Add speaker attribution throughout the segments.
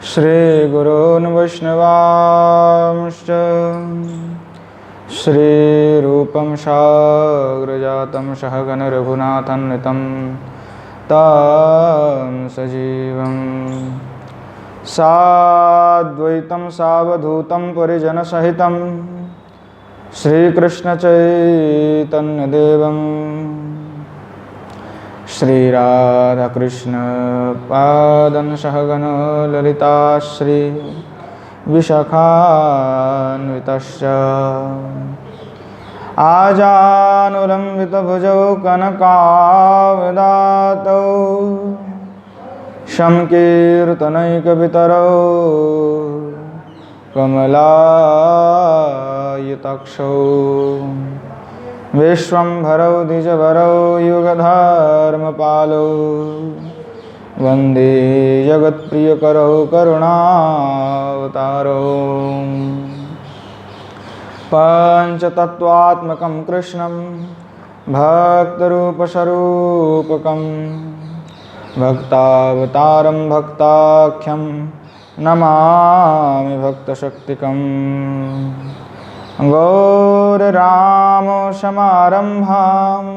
Speaker 1: श्रीगुरून् वैष्णवांश्च श्रीरूपं साग्रजातं सहगण रघुनाथान्वितं तं सजीवम् साद्वैतं सावधूतं परिजनसहितं श्रीकृष्णचैतन्यदेवं श्रीराधाकृष्णपादं सहगण ललिता श्री विशाखान्वितश्च आजानुलम्बितभुजौ कनकावदातौ संकीर्तनैकवितरौ कमलायताक्षौ विश्वम्भरौ द्विजभरौ युगधर्मपालौ वन्दे जगत्प्रियकरौ करुणावतारौ पञ्चतत्त्वात्मकं कृष्णं भक्तरूपस्वरूपकं भक्तावतारं भक्ताख्यं नमामि भक्तशक्तिकम् गौररामसमारम्भाम्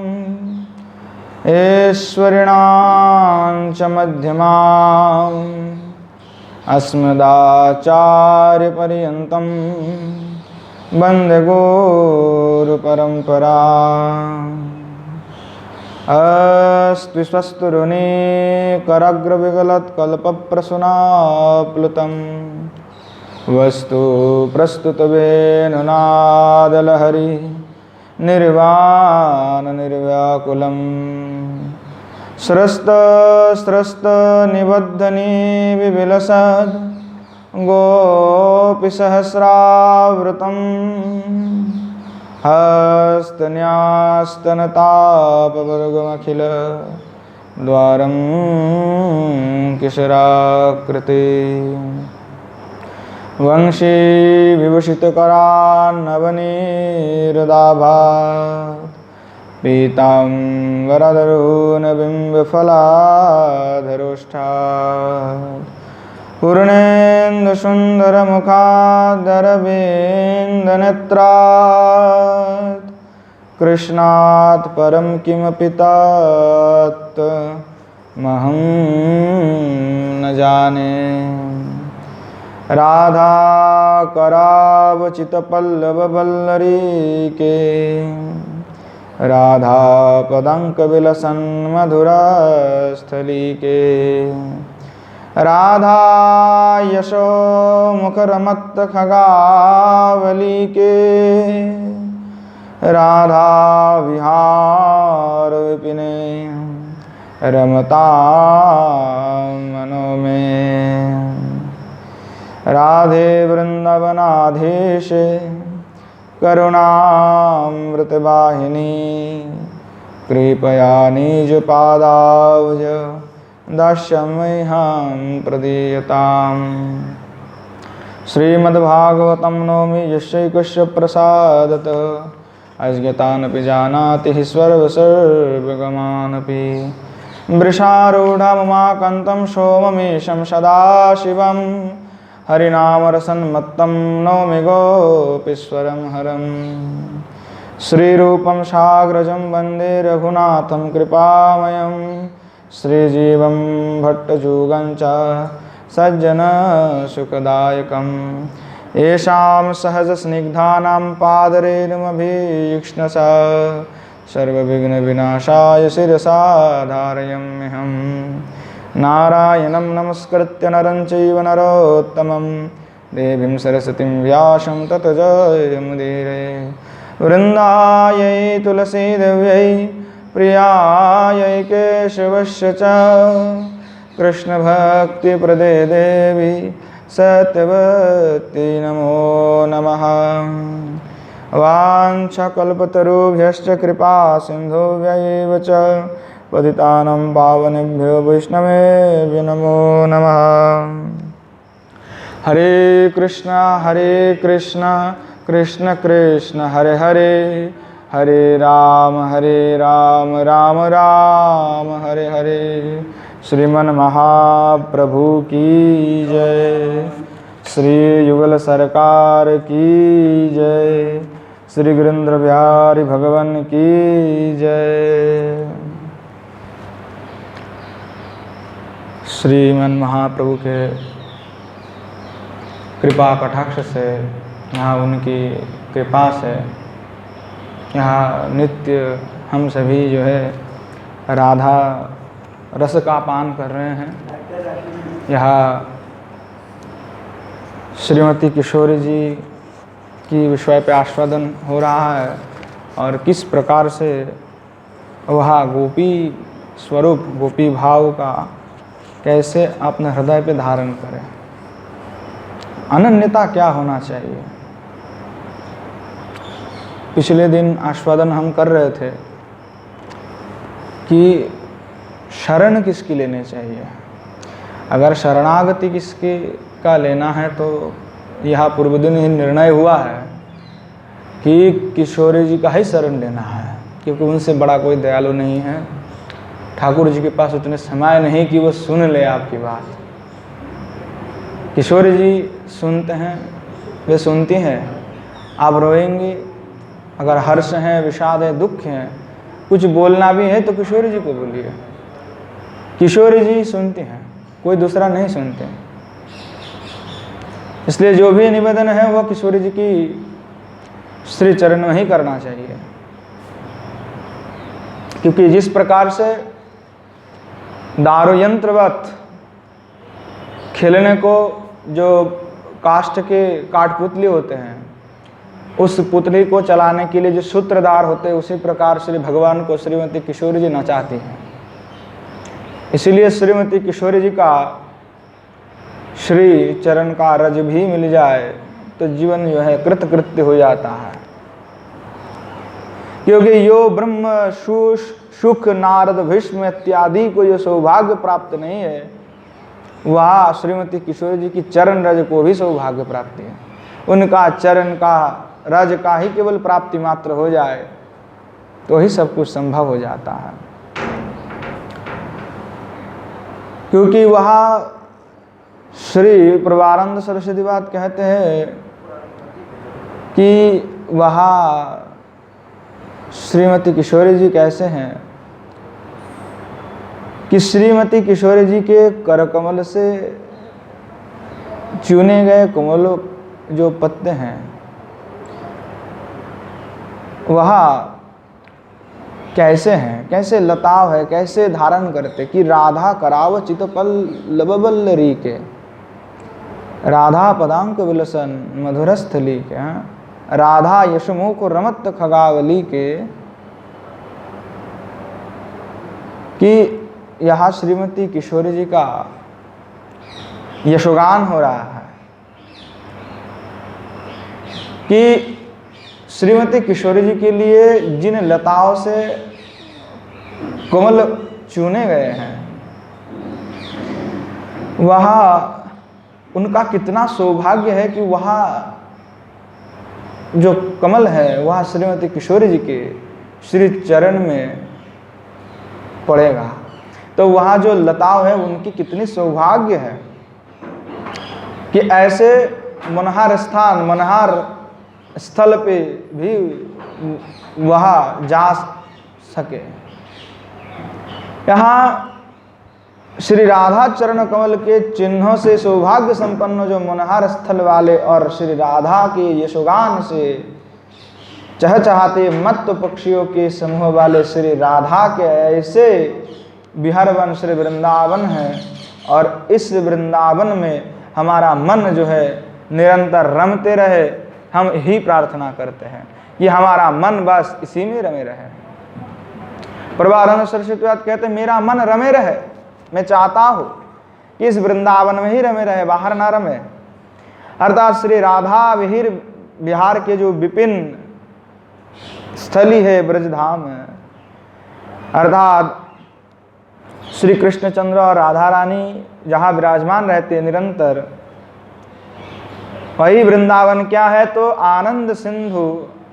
Speaker 1: ऐश्वर्याणां च मध्यमाम् अस्मदाचार्यपर्यन्तं वन्दे गुरुपरम्पराम् अस्ति स्वस्तुरुणी कराग्रविगलत्कल्पप्रसूनाप्लुतं वस्तु प्रस्तुतवेणुनादलहरी निर्वाणनिर्व्याकुलं स्रस्तस्रस्तनिबद्धनिविलसद् गोपीसहस्रावृतं हस्तन्यास्तनतापवर्गमखिल द्वारं किशोराकृति वंशी विभूषितकरान्नवनीरदाभात् पीताम्बरधरोनबिम्बफलाधरोष्ठात् पूर्णेन्दुसुन्दरमुखादरविन्दनेत्रात् कृष्णात् परं किमपि तत्त्वमहं न जाने। राधा करावचितपल्लववल्लरी के राधा पदाङ्कविलसन् मधुरास्थली के राधा यशोमुखरमत्तखगावली के राधा विहार विपिने रमतां मनो में। राधे वृंदावनाधीशे करुणामृतवाहिनी कृपया निजपादाब्ज दास्यमह्यं प्रदीयताम्। श्रीमद्भागवतं नौमि यस्यैकस्य प्रसादतः अज्ञातानपि जानाति सर्वगमानपि वृषारूढममाकन्तं सोममेशं सदाशिवं हरिनामरसन्मत्तं नौमि गोपीश्वरं हरं। श्रीरूपं साग्रजं वन्दे रघुनाथं कृपामयं श्रीजीवं भट्टजुगं च सज्जनसुखदायकम्। येषां सहजस्निग्धानां पादरेणुमभीक्ष्णसा सर्वविघ्नविनाशाय शिरसा धारयाम्यहम्। नारायणं नमस्कृत्य नरं चैव नरोत्तमं देवीं सरस्वतीं व्यासं ततो जयमुदीरये। वृन्दायै तुलसीदेव्यै प्रियायै केशवस्य च कृष्णभक्तिप्रदे देवी सत्यवती नमो नमः। वाञ्छाकल्पतरुभ्यश्च कृपा सिन्धुभ्यैव च पतितानां पावनेभ्यो वैष्णवेभ्यो नमो नमः। हरे कृष्ण कृष्ण कृष्ण हरे हरे हरे राम राम राम हरे हरे। श्रीमन महाप्रभु की जय। श्री युगल सरकार की जय। श्री गिरिंद्र बिहारी भगवान की जय। श्रीमन महाप्रभु के कृपा कटाक्ष से, यहाँ उनकी कृपा से यहाँ नित्य हम सभी जो है राधा रस का पान कर रहे हैं। यहाँ श्रीमती किशोरी जी की विषय पे आस्वादन हो रहा है और किस प्रकार से वह गोपी स्वरूप गोपी भाव का कैसे अपने हृदय पे धारण करें। अनन्यता क्या होना चाहिए। पिछले दिन आस्वादन हम कर रहे थे कि शरण किसकी लेने चाहिए। अगर शरणागति किसकी का लेना है तो यह पूर्व दिन ही निर्णय हुआ है कि किशोरी जी का ही शरण लेना है, क्योंकि उनसे बड़ा कोई दयालु नहीं है। ठाकुर जी के पास उतने समय नहीं कि वो सुन ले आपकी बात। किशोरी जी सुनते हैं, वे सुनती हैं। आप रोएंगी, अगर हर्ष है, विषाद है, दुख है, कुछ बोलना भी है तो किशोरी जी को बोलिए। किशोरी जी सुनती हैं, कोई दूसरा नहीं सुनते। इसलिए जो भी निवेदन है वह किशोरी जी की श्री चरण में ही करना चाहिए, क्योंकि जिस प्रकार से दारू यंत्रवत खेलने को जो काष्ठ के काठपुतली होते हैं, उस पुतली को चलाने के लिए जो सूत्रधार होते हैं, उसी प्रकार श्री भगवान को श्रीमती किशोरी जी नचाती हैं। इसीलिए श्रीमती किशोरी जी का श्री चरण का रज भी मिल जाए तो जीवन जो है कृतकृत्य हो जाता है। क्योंकि यो ब्रह्म सुख नारद भीष्म इत्यादि को जो सौभाग्य प्राप्त नहीं है, वह श्रीमती किशोरी जी की चरण रज को भी सौभाग्य प्राप्ति है। उनका चरण का रज का ही केवल प्राप्ति मात्र हो जाए तो ही सब कुछ संभव हो जाता है। क्योंकि वह श्री प्रभानंद सरस्वती बात कहते हैं कि वह श्रीमती किशोरी जी कैसे हैं कि श्रीमती किशोरी जी के करकमल से चुने गए कमलों जो पत्ते हैं वह कैसे हैं, कैसे लताव है, कैसे धारण करते कि राधा कराव चितपल लबबल्लरी के, राधा पदांक विलसन मधुरस्थली के, राधा यशमुख रमत खगावली के, कि यहाँ श्रीमती किशोरी जी का यशोगान हो रहा है कि श्रीमती किशोरी जी के लिए जिन लताओं से कमल चुने गए हैं, वह उनका कितना सौभाग्य है कि वह जो कमल है वह श्रीमती किशोरी जी के श्री चरण में पड़ेगा। तो वहाँ जो लताओं है उनकी कितनी सौभाग्य है कि ऐसे मनहार स्थान, मनहार स्थल पे भी वह जा सके। यहाँ श्री राधा चरण कमल के चिन्हों से सौभाग्य संपन्न जो मनहार स्थल वाले और श्री राधा के यशोगान से चहचहाते मत्त पक्षियों के समूह वाले श्री राधा के ऐसे विहरवन श्री वृंदावन है। और इस वृंदावन में हमारा मन जो है निरंतर रमते रहे, हम ही प्रार्थना करते हैं कि हमारा मन बस इसी में रमे रहे। प्रभानंद सरस्वती कहते हैं मेरा मन रमे रहे, मैं चाहता हूँ कि इस वृंदावन में ही रमे रहे, बाहर ना रमे। अर्थात श्री राधा विहिर बिहार के जो विपिन स्थली है ब्रजधाम, अर्थात श्री कृष्णचंद्र और राधा रानी जहाँ विराजमान रहते हैं निरंतर, वही वृंदावन क्या है तो आनंद सिंधु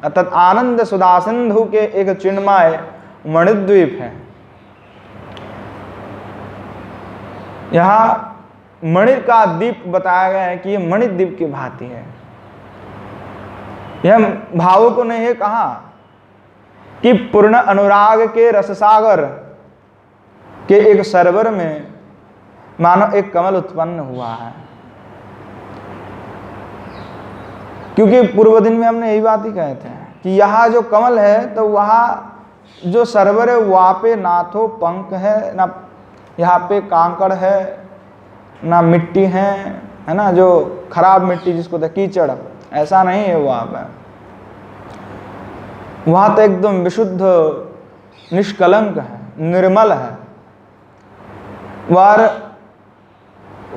Speaker 1: अर्थात आनंद सुधा सिंधु के एक चिन्मय मणिद्वीप है। यहाँ मणि का द्वीप बताया गया है कि यह मणिद्वीप की भांति है। यह भावुकों ने यह कहा कि पूर्ण अनुराग के रससागर के एक सरोवर में मानो एक कमल उत्पन्न हुआ है। क्योंकि पूर्व दिन में हमने यही बात ही कहे थे कि यहाँ जो कमल है तो वहाँ जो सरोवर है वहाँ पे ना तो पंख है, ना यहाँ पे कांकड़ है, ना मिट्टी है ना, जो खराब मिट्टी जिसको कीचड़, ऐसा नहीं है वहाँ पे। वहाँ तो एकदम विशुद्ध निष्कलंक है, निर्मल है।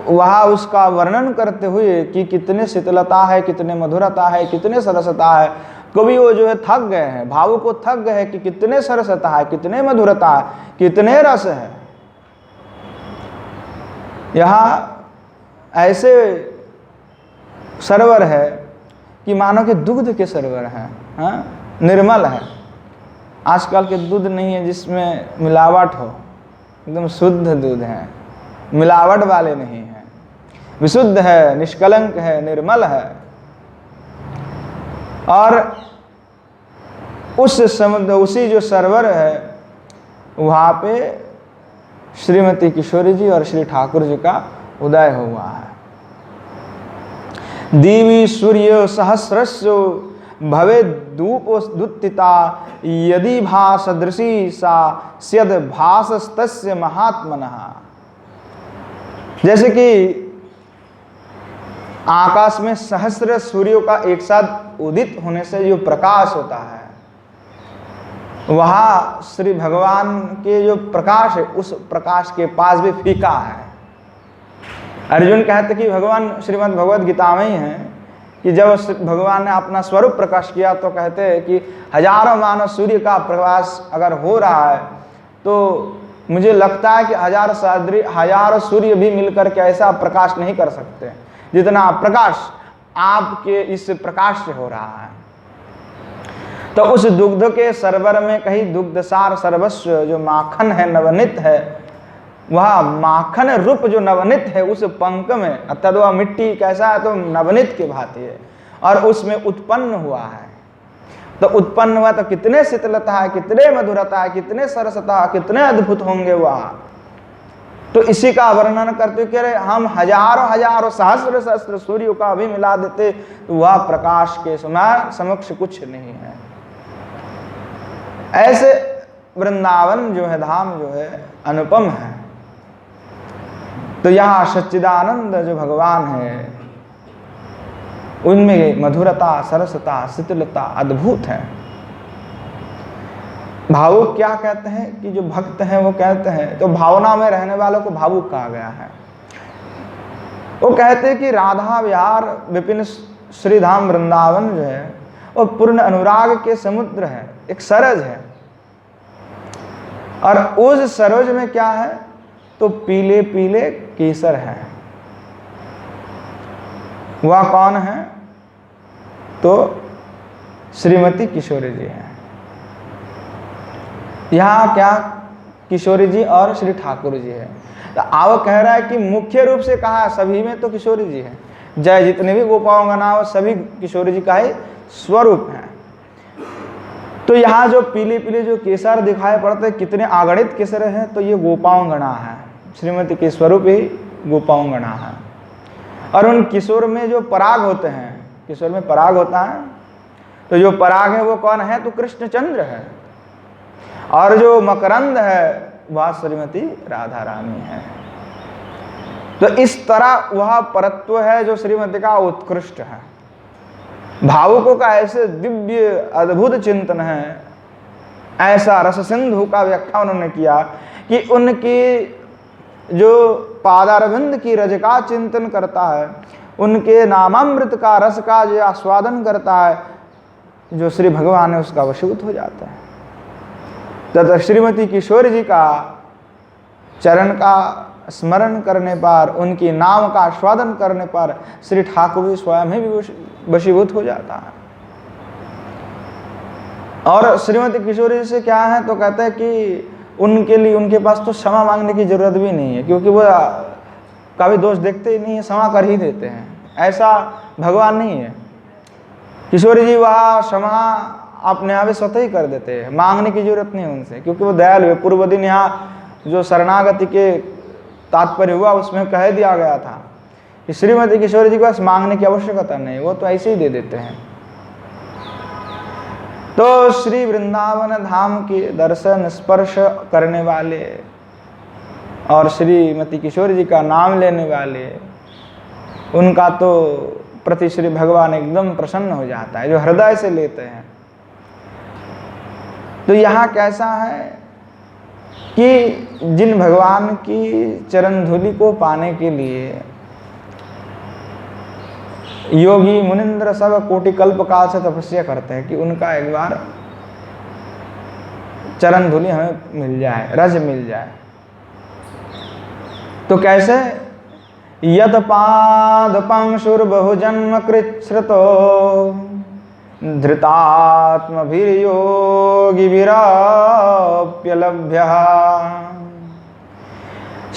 Speaker 1: वहाँ उसका वर्णन करते हुए कि कितने शीतलता है, कितने मधुरता है, कितने सरसता है, कवि वो जो है थक गए हैं, भावुक को थक गए हैं कि कितने सरसता है, कितने मधुरता है, कितने रस है। यहाँ ऐसे सरोवर है कि मानो कि दुग्ध के सरोवर हैं, हाँ, निर्मल है। आजकल के दूध नहीं है जिसमें मिलावट हो, एकदम शुद्ध दूध है, मिलावट वाले नहीं है, विशुद्ध है, निष्कलंक है, निर्मल है। और उस समुद्र, उसी जो सरोवर है वहाँ पे श्रीमती किशोरी जी और श्री ठाकुर जी का उदय हुआ है। देवी सूर्य सहस्रस्यो भवे धूपोद्युत्थिता यदि भासदृशी सा स्यद भासस्तस्य महात्मनः। जैसे कि आकाश में सहस्र सूर्यों का एक साथ उदित होने से जो प्रकाश होता है, वहाँ श्री भगवान के जो प्रकाश है उस प्रकाश के पास भी फीका है। अर्जुन कहते कि भगवान श्रीमद् भगवद गीता में ही है कि जब भगवान ने अपना स्वरूप प्रकाश किया तो कहते हैं कि हजारों मानव सूर्य का प्रकाश अगर हो रहा है तो मुझे लगता है कि हजारों सूर्य भी मिलकर के ऐसा प्रकाश नहीं कर सकते जितना प्रकाश आपके इस प्रकाश से हो रहा है। तो उस दुग्ध के सरोवर में कहीं दुग्धसार सर्वस्व जो माखन है, नवनीत है, वह माखन रूप जो नवनीत है उस पंख में, अर्थात वह मिट्टी कैसा है तो नवनीत की भांति है और उसमें उत्पन्न हुआ है। तो उत्पन्न हुआ तो कितने शीतलता है, कितने मधुरता है, कितने सरसता है, कितने अद्भुत होंगे वह। तो इसी का वर्णन करते कह रहे हम हजारों हजारों सहस्र सहस्र सूर्यों का भी मिला देते तो वह प्रकाश के समक्ष कुछ नहीं है। ऐसे वृंदावन जो है, धाम जो है, अनुपम है। तो यहाँ सच्चिदानंद जो भगवान है उनमें मधुरता, सरसता, शीतलता अद्भुत है। भावुक क्या कहते हैं कि जो भक्त हैं वो कहते हैं, तो भावना में रहने वालों को भावुक कहा गया है। वो कहते हैं कि राधा विहार विपिन श्रीधाम वृंदावन जो है वो पूर्ण अनुराग के समुद्र है, एक सरज है। और उस सरोज में क्या है तो पीले पीले केसर है। वह कौन है तो श्रीमती किशोरी जी हैं। यहाँ क्या किशोरी जी और श्री ठाकुर जी है। तो आप कह रहा है कि मुख्य रूप से कहा सभी में तो किशोरी जी है, जय जितने भी गोपांगना वो सभी किशोरी जी का ही स्वरूप है। तो यहाँ जो पीले पीले जो केसर दिखाई पड़ते हैं, कितने आगणित केसर हैं, तो ये गोपांगना है, श्रीमती के स्वरूप ही गोपांगना है। और उन किशोर में जो पराग होते हैं, किशोर में पराग होता है, तो जो पराग है वो कौन है तो कृष्णचंद्र है। और जो मकरंद है वह श्रीमती राधा रानी है। तो इस तरह वह परत्व है जो श्रीमती का उत्कृष्ट है। भावुकों का ऐसे दिव्य अद्भुत चिंतन है, ऐसा रस सिंधु का व्याख्या उन्होंने किया कि उनकी जो पादारविंद की रज का चिंतन करता है, उनके नामामृत का रस का जो आस्वादन करता है, जो श्री भगवान है उसका वशीभूत हो जाता है। तथा श्रीमती किशोरी जी का चरण का स्मरण करने पर, उनकी नाम का आस्वादन करने पर श्री ठाकुर जी स्वयं ही वशीभूत हो जाता है। और श्रीमती किशोरी जी से क्या है तो कहते हैं कि उनके लिए उनके पास तो क्षमा मांगने की जरूरत भी नहीं है, क्योंकि वो कभी दोष देखते ही नहीं है, क्षमा कर ही देते हैं। ऐसा भगवान नहीं है। किशोरी जी वहाँ क्षमा अपने आप स्वतः ही कर देते हैं, मांगने की जरूरत नहीं उनसे, क्योंकि वो दयालु है। पूर्व दिन यहाँ जो शरणागति के तात्पर्य हुआ उसमें कह दिया गया था कि श्रीमती किशोरी जी के पास मांगने की आवश्यकता नहीं, वो तो ऐसे ही दे देते हैं। तो श्री वृंदावन धाम के दर्शन स्पर्श करने वाले और श्रीमती किशोरी जी का नाम लेने वाले, उनका तो प्रति श्री भगवान एकदम प्रसन्न हो जाता है, जो हृदय से लेते हैं। तो यहाँ कैसा है कि जिन भगवान की चरण धूलि को पाने के लिए योगी मुनिंद्र सब कोटि कल्प काल से तपस्या करते हैं कि उनका एक बार चरण धूलि हमें मिल जाए, रज मिल जाए। तो कैसे? यत पाद पंशुर बहुजन्म कृच्छ्रतो धृतात्मभिर्योगी विराप्यलभ्यः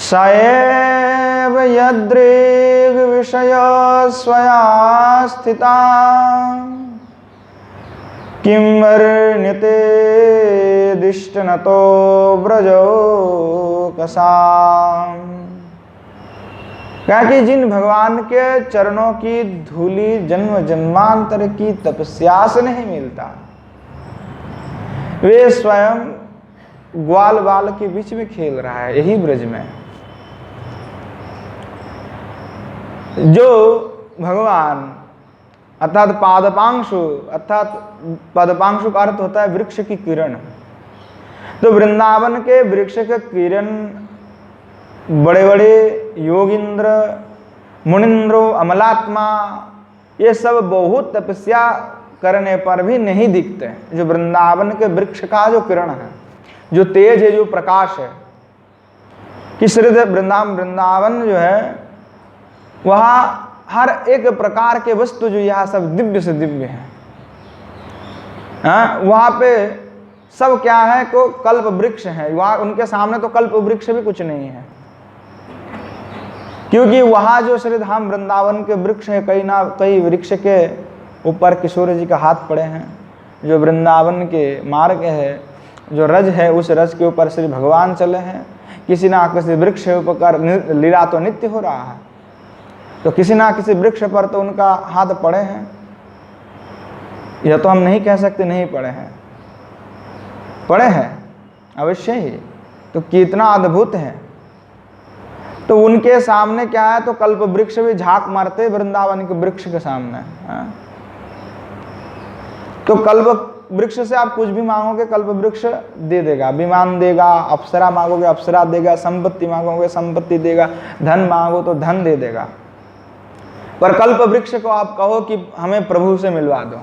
Speaker 1: सएव यद्रेग विषय स्वया स्थिता किं वर्ण्यते दिष्टनतो ब्रजो कसाम। क्या कि जिन भगवान के चरणों की धूलि जन्म जन्मांतर की तपस्या से नहीं मिलता, वे स्वयं ग्वाल बाल के बीच में खेल रहा है, यही ब्रज में। जो भगवान अर्थात पादपांशु, अर्थात पादपांशु का अर्थ होता है वृक्ष की किरण। तो वृंदावन के वृक्ष के किरण बड़े बड़े योगिंद्र, मुनिंद्रो, अमलात्मा, ये सब बहुत तपस्या करने पर भी नहीं दिखते। जो वृंदावन के वृक्ष का जो किरण है, जो तेज है, जो प्रकाश है, कि श्री वृंदावन जो है वहाँ हर एक प्रकार के वस्तु जो यहाँ सब दिव्य से दिव्य है। वहाँ पे सब क्या है को कल्प वृक्ष है, वहाँ उनके सामने तो कल्प वृक्ष भी कुछ नहीं है, क्योंकि वहाँ जो श्री धाम वृंदावन के वृक्ष है, कई ना कई वृक्ष के ऊपर किशोर जी का हाथ पड़े हैं। जो वृंदावन के मार्ग है, जो रज है, उस रज के ऊपर श्री भगवान चले हैं। किसी ना किसी वृक्ष के ऊपर लीला तो नित्य हो रहा है, तो किसी ना किसी वृक्ष पर तो उनका हाथ पड़े हैं। यह तो हम नहीं कह सकते नहीं पड़े हैं, पड़े हैं अवश्य ही। तो कितना अद्भुत है। तो उनके सामने क्या है तो कल्प वृक्ष भी झांक मारते वृंदावन के वृक्ष के सामने। तो कल्प वृक्ष से आप कुछ भी मांगोगे कल्प वृक्ष दे देगा, विमान देगा, अप्सरा मांगोगे अप्सरा देगा, संपत्ति मांगोगे संपत्ति देगा, धन मांगो तो धन दे देगा। पर कल्प वृक्ष को आप कहो कि हमें प्रभु से मिलवा दो,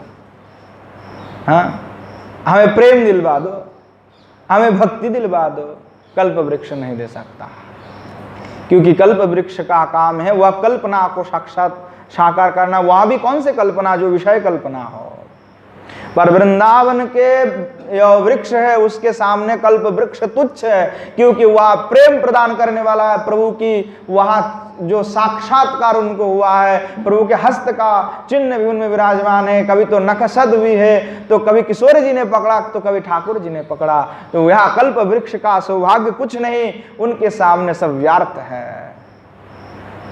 Speaker 1: हमें प्रेम दिलवा दो, हमें भक्ति दिलवा दो, कल्प वृक्ष नहीं दे सकता। क्योंकि कल्प वृक्ष का काम है वह कल्पना को साक्षात साकार करना। वहां भी कौन से कल्पना, जो विषय कल्पना हो। पर वृंदावन के वृक्ष है, उसके सामने कल्प वृक्ष तुच्छ है, क्योंकि वह प्रेम प्रदान करने वाला है। प्रभु की वहां जो साक्षात्कार उनको हुआ है, प्रभु के हस्त का चिन्ह भी उनमें विराजमान है। कभी तो नखसद भी है, तो कभी किशोर जी ने पकड़ा, तो कभी ठाकुर जी ने पकड़ा। तो यह कल्प वृक्ष का सौभाग्य कुछ नहीं, उनके सामने सब व्यर्थ है।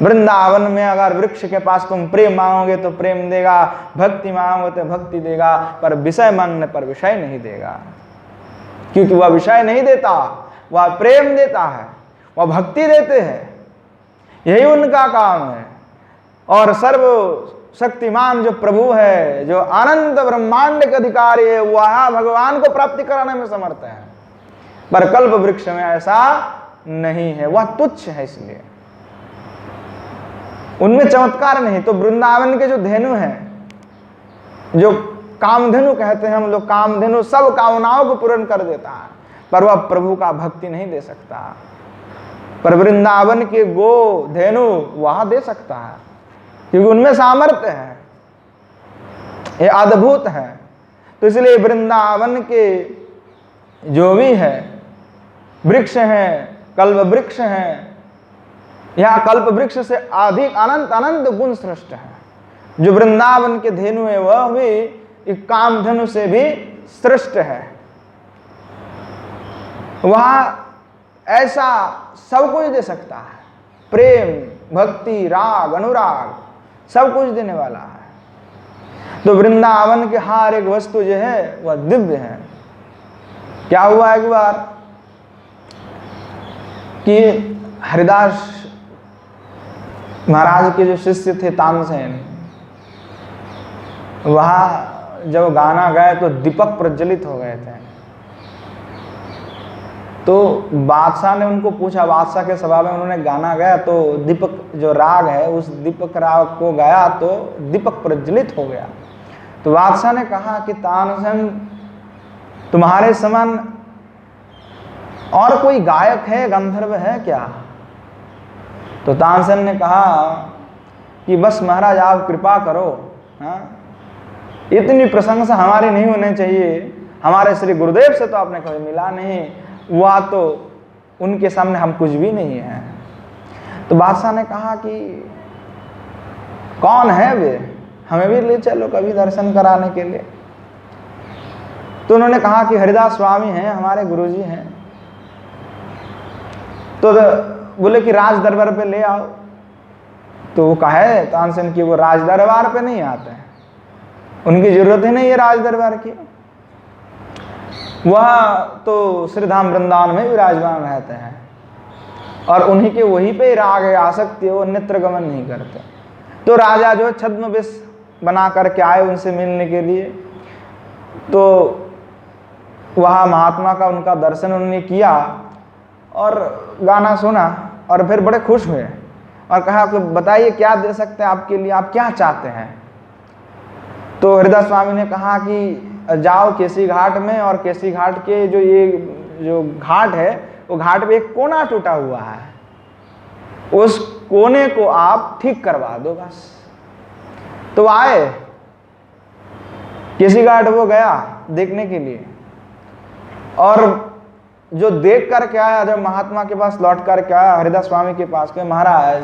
Speaker 1: वृंदावन में अगर वृक्ष के पास तुम प्रेम मांगोगे तो प्रेम देगा, भक्ति मांगोगे तो भक्ति देगा, पर विषय मांगने पर विषय नहीं देगा। क्योंकि वह विषय नहीं देता, वह प्रेम देता है, वह भक्ति देते हैं, यही उनका काम है। और सर्व शक्तिमान जो प्रभु है, जो अनंत ब्रह्मांड के अधिकारी है, वह भगवान को प्राप्ति कराने में समर्थ है। पर कल्प वृक्ष में ऐसा नहीं है, वह तुच्छ है, इसलिए उनमें चमत्कार नहीं। तो वृंदावन के जो धेनु हैं, जो कामधेनु कहते हैं हम लोग, कामधेनु सब कामनाओं को पूर्ण कर देता है, पर वह प्रभु का भक्ति नहीं दे सकता। पर वृंदावन के गो धेनु वह दे सकता है, क्योंकि उनमें सामर्थ्य है, ये अद्भुत है। तो इसलिए वृंदावन के जो भी है वृक्ष हैं, कल्प वृक्ष हैं, यह कल्प वृक्ष से अधिक अनंत अनंत गुण श्रेष्ठ है। जो वृंदावन के धेनु है वह भी एक कामधेनु से भी श्रेष्ठ है। वह ऐसा सब कुछ दे सकता है, प्रेम, भक्ति, राग, अनुराग सब कुछ देने वाला है। तो वृंदावन के हर एक वस्तु जो है वह दिव्य है। क्या हुआ एक बार कि हरिदास महाराज के जो शिष्य थे तानसेन, वहां जब गाना गाए तो दीपक प्रज्वलित हो गए थे। तो बादशाह ने उनको पूछा, बादशाह के सभा में उन्होंने गाना गाया तो दीपक जो राग है उस दीपक राग को गाया तो दीपक प्रज्वलित हो गया। तो बादशाह ने कहा कि तानसेन तुम्हारे समान और कोई गायक है, गंधर्व है क्या? तो तानसेन ने कहा कि बस महाराज आप कृपा करो, हाँ, इतनी प्रशंसा हमारी नहीं होनी चाहिए, हमारे श्री गुरुदेव से तो आपने कभी मिला नहीं, वह तो उनके सामने हम कुछ भी नहीं है। तो बादशाह ने कहा कि कौन है वे, हमें भी ले चलो कभी दर्शन कराने के लिए। तो उन्होंने कहा कि हरिदास स्वामी हैं, हमारे गुरुजी हैं। तो बोले कि राज दरबार पे ले आओ। तो वो कहे तानसेन की वो राज दरबार पे नहीं आते हैं, उनकी जरूरत ही नहीं है राज दरबार की, वह तो श्रीधाम वृंदावन में विराजमान रहते हैं और उन्हीं के वहीं पे राग है, आसक्ति है, वो नेत्र गमन नहीं करते। तो राजा जो छद्म वेश बना करके आए उनसे मिलने के लिए। तो वह महात्मा का उनका दर्शन उन्होंने किया और गाना सुना और फिर बड़े खुश हुए और कहा कि बताइए क्या दे सकते हैं आपके लिए, आप क्या चाहते हैं? तो हरिदास स्वामी ने कहा कि जाओ केसी घाट में, और केसी घाट के जो घाट है वो घाट पे एक कोना टूटा हुआ है, उस कोने को आप ठीक करवा दो बस। तो आए केसी घाट, वो गया देखने के लिए और जो देख करके आया, जब महात्मा के पास लौट करके आया हरिदास स्वामी के पास के, महाराज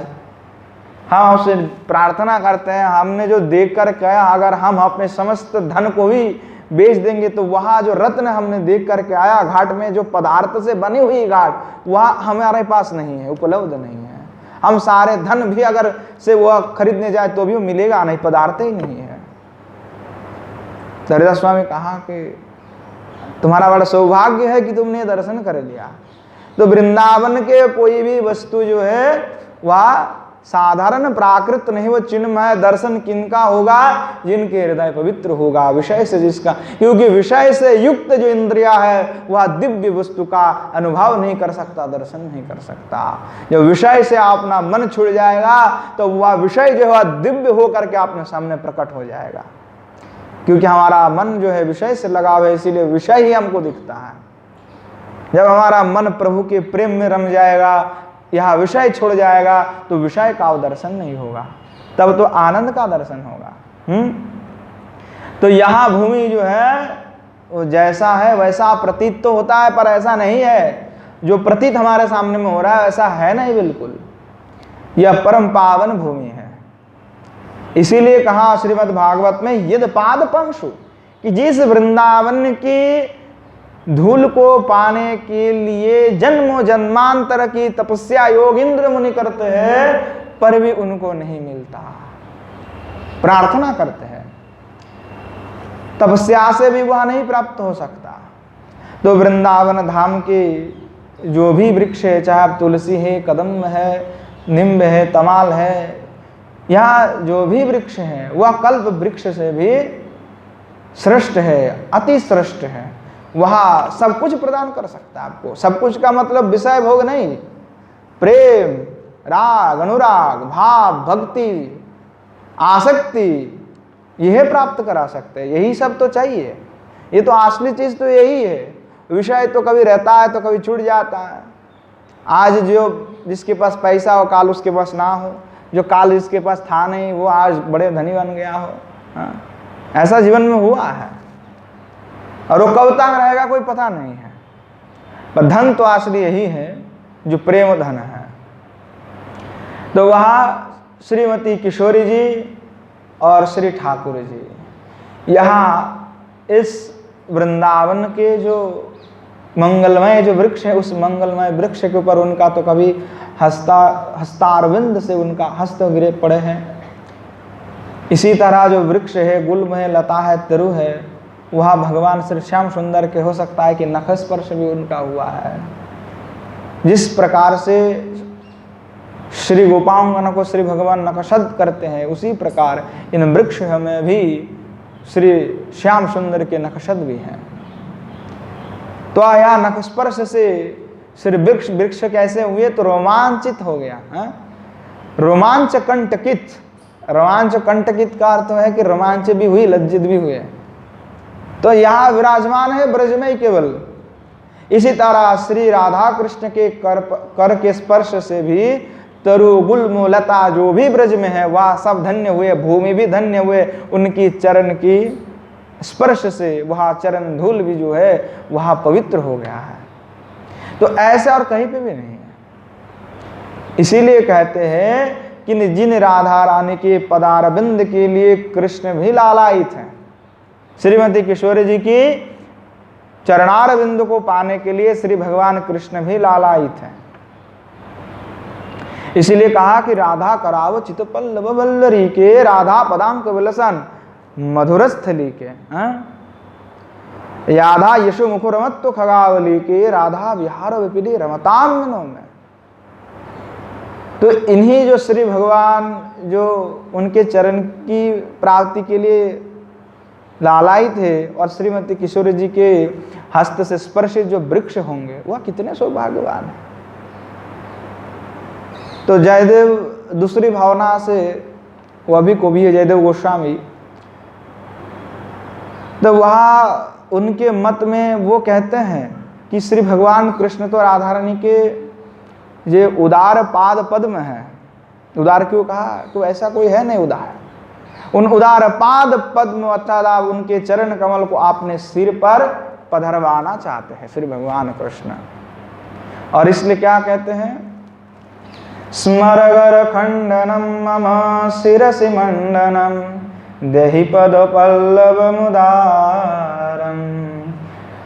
Speaker 1: हम उससे प्रार्थना करते हैं, हमने जो देख करके आया अगर हम अपने समस्त धन को भी बेच देंगे तो वहाँ जो रत्न हमने देख करके आया घाट में, जो पदार्थ से बनी हुई घाट, वह हमारे पास नहीं है, उपलब्ध नहीं है। हम सारे धन भी अगर से वह खरीदने जाए तो भी वो मिलेगा नहीं, पदार्थ ही नहीं है। तो हरिदास स्वामी कहा कि तुम्हारा बड़ा सौभाग्य है कि तुमने दर्शन कर लिया। तो वृंदावन के कोई भी वस्तु जो है वह साधारण प्राकृत नहीं, वो चिन्मय दर्शन किनका होगा? जिनके हृदय पवित्र होगा, विषय से जिसका, क्योंकि विषय से युक्त जो इंद्रिया है वह दिव्य वस्तु का अनुभव नहीं कर सकता, दर्शन नहीं कर सकता। जब विषय से अपना मन छुड़ जाएगा तो वह विषय जो है दिव्य होकर के अपने सामने प्रकट हो जाएगा, क्योंकि हमारा मन जो है विषय से लगाव है, इसीलिए विषय ही हमको दिखता है। जब हमारा मन प्रभु के प्रेम में रम जाएगा, यह विषय छोड़ जाएगा, तो विषय का दर्शन नहीं होगा, तब तो आनंद का दर्शन होगा। तो यह भूमि जो है वो जैसा है वैसा प्रतीत तो होता है, पर ऐसा नहीं है जो प्रतीत हमारे सामने में हो रहा है, ऐसा है नहीं बिल्कुल। यह परम पावन भूमि है। इसीलिए कहा श्रीमद् भागवत में यद पाद पंशु, कि जिस वृंदावन की धूल को पाने के लिए जन्मों जन्मांतर की तपस्या योगींद्र मुनि करते हैं, पर भी उनको नहीं मिलता, प्रार्थना करते हैं, तपस्या से भी वह नहीं प्राप्त हो सकता। तो वृंदावन धाम के जो भी वृक्ष है, चाहे तुलसी है, कदम्ब है, निम्ब है, तमाल है, यह जो भी वृक्ष है वह कल्प वृक्ष से भी श्रेष्ठ है, अति श्रेष्ठ है। वह सब कुछ प्रदान कर सकता है आपको। सब कुछ का मतलब विषय भोग नहीं, प्रेम, राग, अनुराग, भाव, भक्ति, आसक्ति, यह प्राप्त करा सकते हैं। यही सब तो चाहिए, ये तो असली चीज तो यही है। विषय तो कभी रहता है तो कभी छूट जाता है। आज जो जिसके पास पैसा हो काल उसके पास ना हो, जो काल जिसके पास था नहीं वो आज बड़े धनी बन गया हो। हाँ, ऐसा जीवन में हुआ है। और वो कब तक रहेगा कोई पता नहीं है, पर धन तो असली यही है जो प्रेम धन है। तो वहाँ श्रीमती किशोरी जी और श्री ठाकुर जी यहाँ इस वृंदावन के जो मंगलमय जो वृक्ष है, उस मंगलमय वृक्ष के ऊपर उनका तो कभी हस्तारविंद से उनका हस्त गिरे पड़े हैं। इसी तरह जो वृक्ष है, गुल्म है, लता है, तरु है, वह भगवान श्री श्याम सुंदर के हो सकता है कि नख स्पर्श भी उनका हुआ है। जिस प्रकार से श्री गोपांगना को श्री भगवान नखशद करते हैं, उसी प्रकार इन वृक्ष में भी श्री श्याम सुंदर के नखशद भी हैं। तो आया नख स्पर्श से श्री वृक्ष कैसे हुए, तो रोमांचित हो गया है? रोमांच कंटकित, रोमांच कंटकित का अर्थ है कि रोमांच भी हुई, लज्जित भी हुए। तो यहाँ विराजमान है ब्रज में केवल। इसी तरह श्री राधा कृष्ण के कर के स्पर्श से भी तरु गुल्म लता जो भी ब्रज में है वह सब धन्य हुए, भूमि भी धन्य हुए, उनकी चरण की स्पर्श से वह चरण धूल भी जो है वह पवित्र हो गया है। तो ऐसा और कहीं पे भी नहीं है। इसीलिए कहते हैं कि जिन राधा रानी के पदारविंद के लिए कृष्ण भी लालायित हैं, श्रीमती किशोरी जी की चरणारविंद को पाने के लिए श्री भगवान कृष्ण भी लालायित हैं। इसीलिए कहा कि राधा कराव चित पल्लव वल्लरी के, राधा पदांक विलसन मधुरस्थली के, याधा यशु मुखु रमत्व खगावली के, राधा विहार विपिली रमताम मिनो में। तो इन्हीं जो श्री भगवान जो उनके चरण की प्राप्ति के लिए लालायित थे और श्रीमती किशोरी जी के हस्त से स्पर्शित जो वृक्ष होंगे वह कितने सौभाग्यवान है। तो जयदेव दूसरी भावना से वह भी कवि है जयदेव गोस्वामी, तो वहाँ उनके मत में वो कहते हैं कि श्री भगवान कृष्ण तो राधा रानी के ये उदार पाद पद्म है। उदार क्यों कहा? तो ऐसा कोई है नहीं उदार। उन उदार पाद पद्म अर्थात आप उनके चरण कमल को आपने सिर पर पधरवाना चाहते हैं श्री भगवान कृष्ण। और इसलिए क्या कहते हैं? स्मरगर खंडनम मम शिरसि मंडनम देहि पद पल्लव मुदारम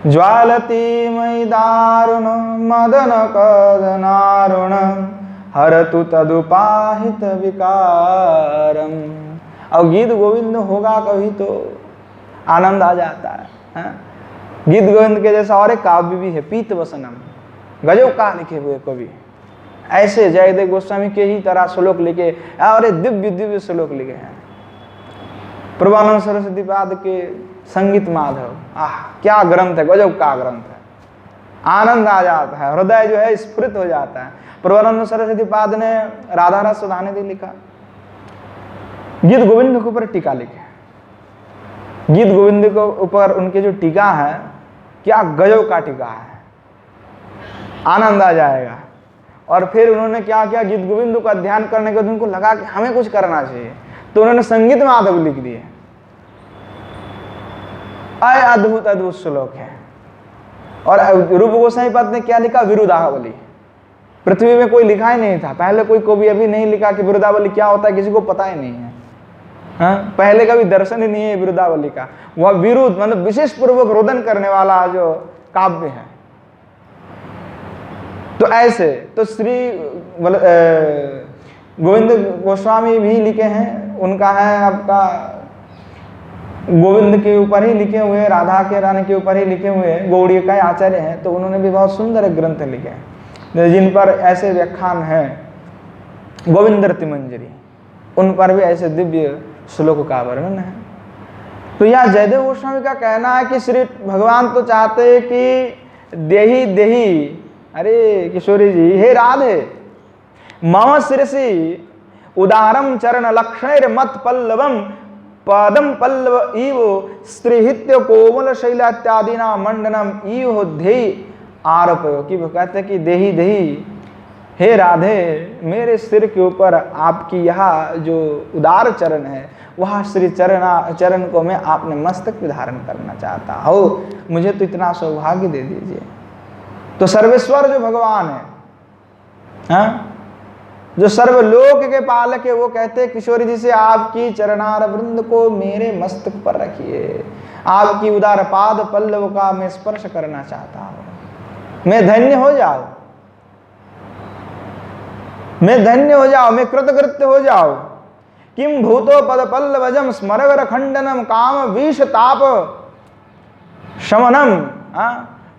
Speaker 1: ज्वालती मयि दारुण मदन कदनारुण हरतु तदुपाहित विकारम। और गीत गोविंद होगा कभी तो आनंद आ जाता है। गीत गोविंद के जैसा और एक काव्य भी है, पीत वसनम, गजब का लिखे हुए कवि। ऐसे जयदेव गोस्वामी के ही तरह श्लोक लिखे और दिव्य दिव्य श्लोक लिखे हैं। प्रभुपाद सरस्वती पाद के संगीत माधव, क्या ग्रंथ है, गजब का ग्रंथ है। आनंद आ जाता है, हृदय जो है स्फुरित हो जाता है। प्रभुपाद सरस्वती पाद ने राधा रस सुधानिधि लिखा, गीत गोविंद के ऊपर टीका लिखे। गीत गोविंद के ऊपर उनके जो टीका है, क्या गजब का टीका है, आनंद आ जाएगा। और फिर उन्होंने क्या किया, गीत गोविंद का ध्यान करने के बाद उनको लगा कि हमें कुछ करना चाहिए, तो उन्होंने संगीत माधव लिख दिए। अद्भुत अद्भुत श्लोक है। और रूप गोस्वामी पाद ने क्या लिखा? विरुदावली। पृथ्वी में कोई लिखा ही नहीं था, पहले कोई कवि अभी नहीं लिखा कि विरुदावली क्या होता है, किसी को पता ही नहीं है। पहले कभी दर्शन ही नहीं है विरुदावली का। वह विरुद्ध मतलब विशेष पूर्वक रोदन करने वाला जो काव्य है। तो ऐसे तो श्री गोविंद गोस्वामी भी लिखे हैं, उनका है आपका गोविंद के ऊपर ही लिखे हुए, राधा के रानी के ऊपर ही लिखे हुए, गौड़ीय का आचार्य हैं, तो उन्होंने भी बहुत सुंदर ग्रंथ लिखे हैं जिन पर ऐसे व्याख्यान हैं। गोविंद रति मंजरी, उन पर भी ऐसे दिव्य श्लोक का वर्णन है। तो यह जयदेव गोस्वामी का कहना है कि श्री भगवान तो चाहते हैं कि देही देही, अरे किशोरी जी, हे राधे, मम शिरसि उदारम चरण लक्षण मत पल्लवम पदम पल्लव इव स्त्रीहित्य कोमल शैला इत्यादि ना मंडनम इव ध्येय आरोपयो। कि वो कहते हैं कि देही देही, हे राधे, मेरे सिर के ऊपर आपकी यह जो उदार चरण है, वह श्री चरण को मैं आपने मस्तक पे धारण करना चाहता हूँ, मुझे तो इतना सौभाग्य दे दीजिए। तो सर्वेश्वर जो भगवान है, हाँ, जो सर्वलोक के पालक है, वो कहते हैं किशोरी जी से आपकी चरणार वृंद को मेरे मस्तक पर रखिए, आपकी उदार पाद पल्लव का मैं स्पर्श करना चाहता हूँ, मैं धन्य हो जाऊं, मैं धन्य हो जाऊं, मैं कृतकृत्य हो जाऊं। किम भूतो पद पल्लवजम स्मरवर खंडनम काम विष ताप शमनम।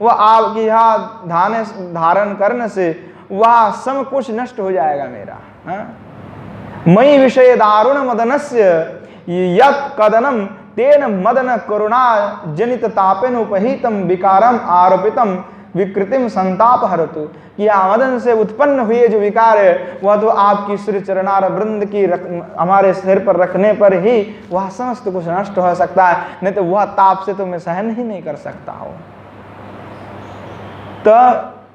Speaker 1: वह आपकी यह धारण करने से वह सब कुछ नष्ट हो जाएगा मेरा। मई विषय दारुण मदनस्य यत् कदनम तेन मदन करुणा जनित तापेन उपहितम विकारम आरोपितम विकृतिम संताप हरतु। कि मदन से उत्पन्न हुए जो विकार है वह तो आपकी श्री चरणार वृंद की हमारे सिर पर रखने पर ही वह समस्त कुछ नष्ट हो सकता है, नहीं तो वह ताप से तो मैं सहन ही नहीं कर सकता हूं। तो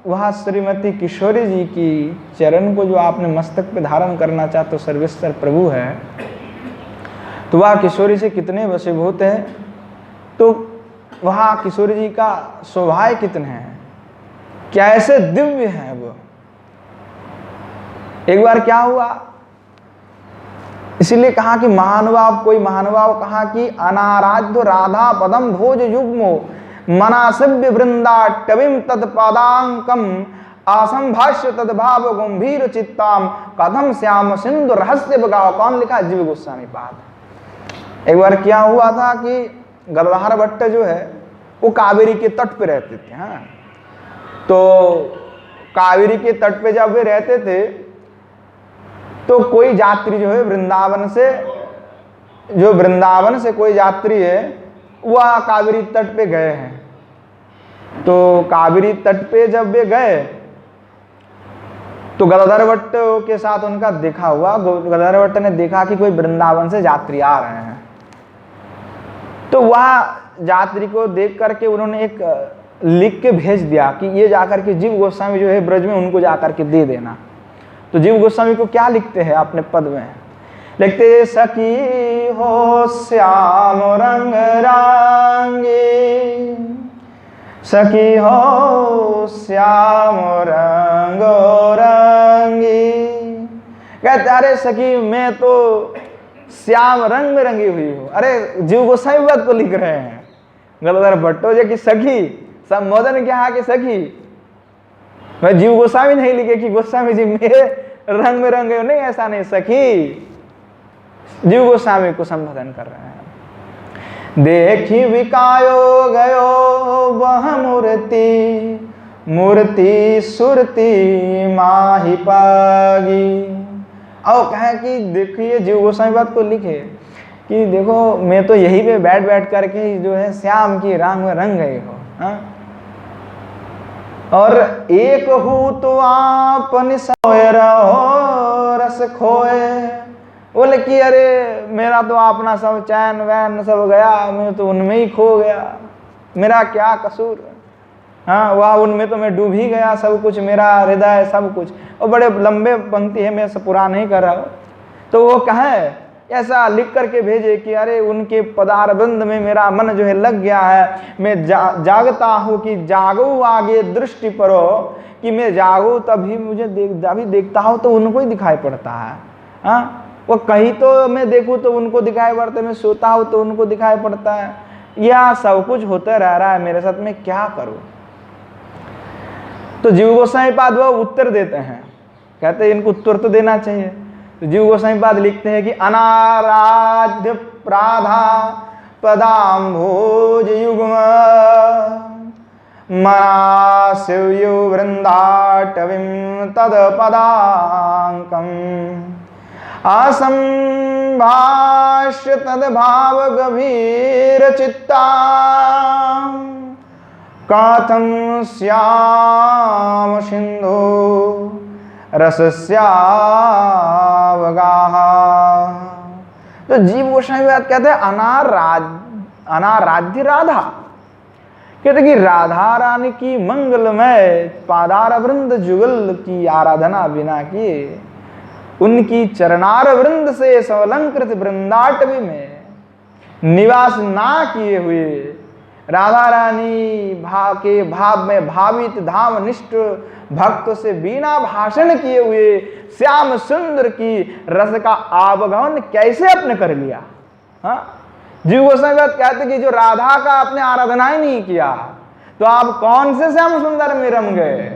Speaker 1: वह श्रीमती किशोरी जी की चरण को जो आपने मस्तक पे धारण करना चाहते हो, सर्वेश्वर प्रभु है, तो वह किशोरी से कितने वशीभूत है, तो वह किशोरी जी का स्वभाव कितने हैं, कैसे दिव्य है वो। एक बार क्या हुआ, इसीलिए कहा कि महानुभाव, कोई महानुभाव कहा कि अनाराध्य राधा पदम भोज युग्मो मनासव्य वृंदा टविम तत्पदांकम असंभाष्य तद्भाव गंभीर चित्ताम कथम श्याम सिंधु रहस्य बगाव। कौन लिखा? जीव गोस्वामी पाद। एक बार क्या हुआ था कि गलधार भट्ट जो है वो कावेरी के तट पे रहते थे। हाँ, तो कावेरी के तट पे जब वे रहते थे तो कोई यात्री जो है वृंदावन से कोई यात्री है वह कावेरी तट पे गए हैं। तो कावेरी तट पे जब वे गए तो गदाधर भट्ट के साथ उनका देखा हुआ। गदाधर भट्ट ने देखा कि कोई वृंदावन से यात्री आ रहे हैं, तो वह यात्री को देख करके उन्होंने एक लिख के भेज दिया कि ये जाकर के जीव गोस्वामी जो है ब्रज में उनको जाकर के दे देना। तो जीव गोस्वामी को क्या लिखते हैं अपने पद में, लिखते सखी हो श्याम रंग रांगे, सखी हो श्याम रंग रंगी। कहते अरे सखी मैं तो श्याम रंग में रंगी हुई हूँ। अरे जीव गोस्वामी बात को लिख रहे हैं गदाधर भट्टो जी की सखी, संबोधन क्या है कि सखी। मैं जीव गोस्वामी नहीं लिखे कि गोस्वामी जी मेरे रंग में रंगे, नहीं, ऐसा नहीं, सखी जीव गोस्वामी को संबोधन कर रहे हैं। देखी विकायो गयो वह मूर्ति, मूर्ति सुरती माही पागी। और कहे कि देखिए जीव गोस्वामी बात को लिखे कि देखो मैं तो यहीं पे बैठ बैठ करके जो है श्याम की रंग में रंग गई हो। हाँ? और एक हूँ तो आपन सोए रहो रस खोए। बोले कि अरे मेरा तो अपना सब चैन वैन सब गया, मैं तो उनमें ही खो गया, मेरा क्या कसूर। हाँ, वह उनमें तो मैं डूब ही गया, सब कुछ मेरा हृदय सब कुछ। और बड़े लंबे पंक्ति है, मैं सब पूरा नहीं कर रहा हूँ। तो वो कहे ऐसा लिख करके भेजे कि अरे उनके पदारबंद में मेरा मन जो है लग गया है, मैं जागता हूँ कि जागू आगे दृष्टि परो, कि मैं जागू तभी मुझे अभी देखता हूँ तो उनको ही दिखाई पड़ता है। हाँ, वो कहीं तो मैं देखूँ तो उनको दिखाई पड़ता है, मैं सोता हूँ तो उनको दिखाई पड़ता है, यह सब कुछ होता रह रहा है मेरे साथ, मैं क्या करूँ। तो जीव गोस्वामी पाद वो उत्तर देते हैं, कहते हैं इनको उत्तर तो देना चाहिए। तो जीव गोस्वामी पाद लिखते हैं कि अनाराध्य प्राधा पदाम्भोज युग्म मनास्यु वृंदाटविं तद पदांकम असंभाष्य तद भाव गभीर चित्ता कथम श्याम सिंधु रसस्यावगाहा। तो जीव गोस्वामी बात कहते हैं अनाराध्य राधा, कहते कि राधा रानी की मंगलमय पादार वृंद जुगल की आराधना बिना किए, उनकी चरणार वृंद से सवलंकृत वृंदाटवी में निवास ना किए हुए, राधा रानी भाव में भावित धामनिष्ठ भक्त से बिना भाषण किए हुए श्याम सुंदर की रस का आवागमन कैसे आपने कर लिया? हाँ, जीव गोस्वामी कहते कि जो राधा का आपने आराधना ही नहीं किया तो आप कौन से श्याम सुंदर में रम गए?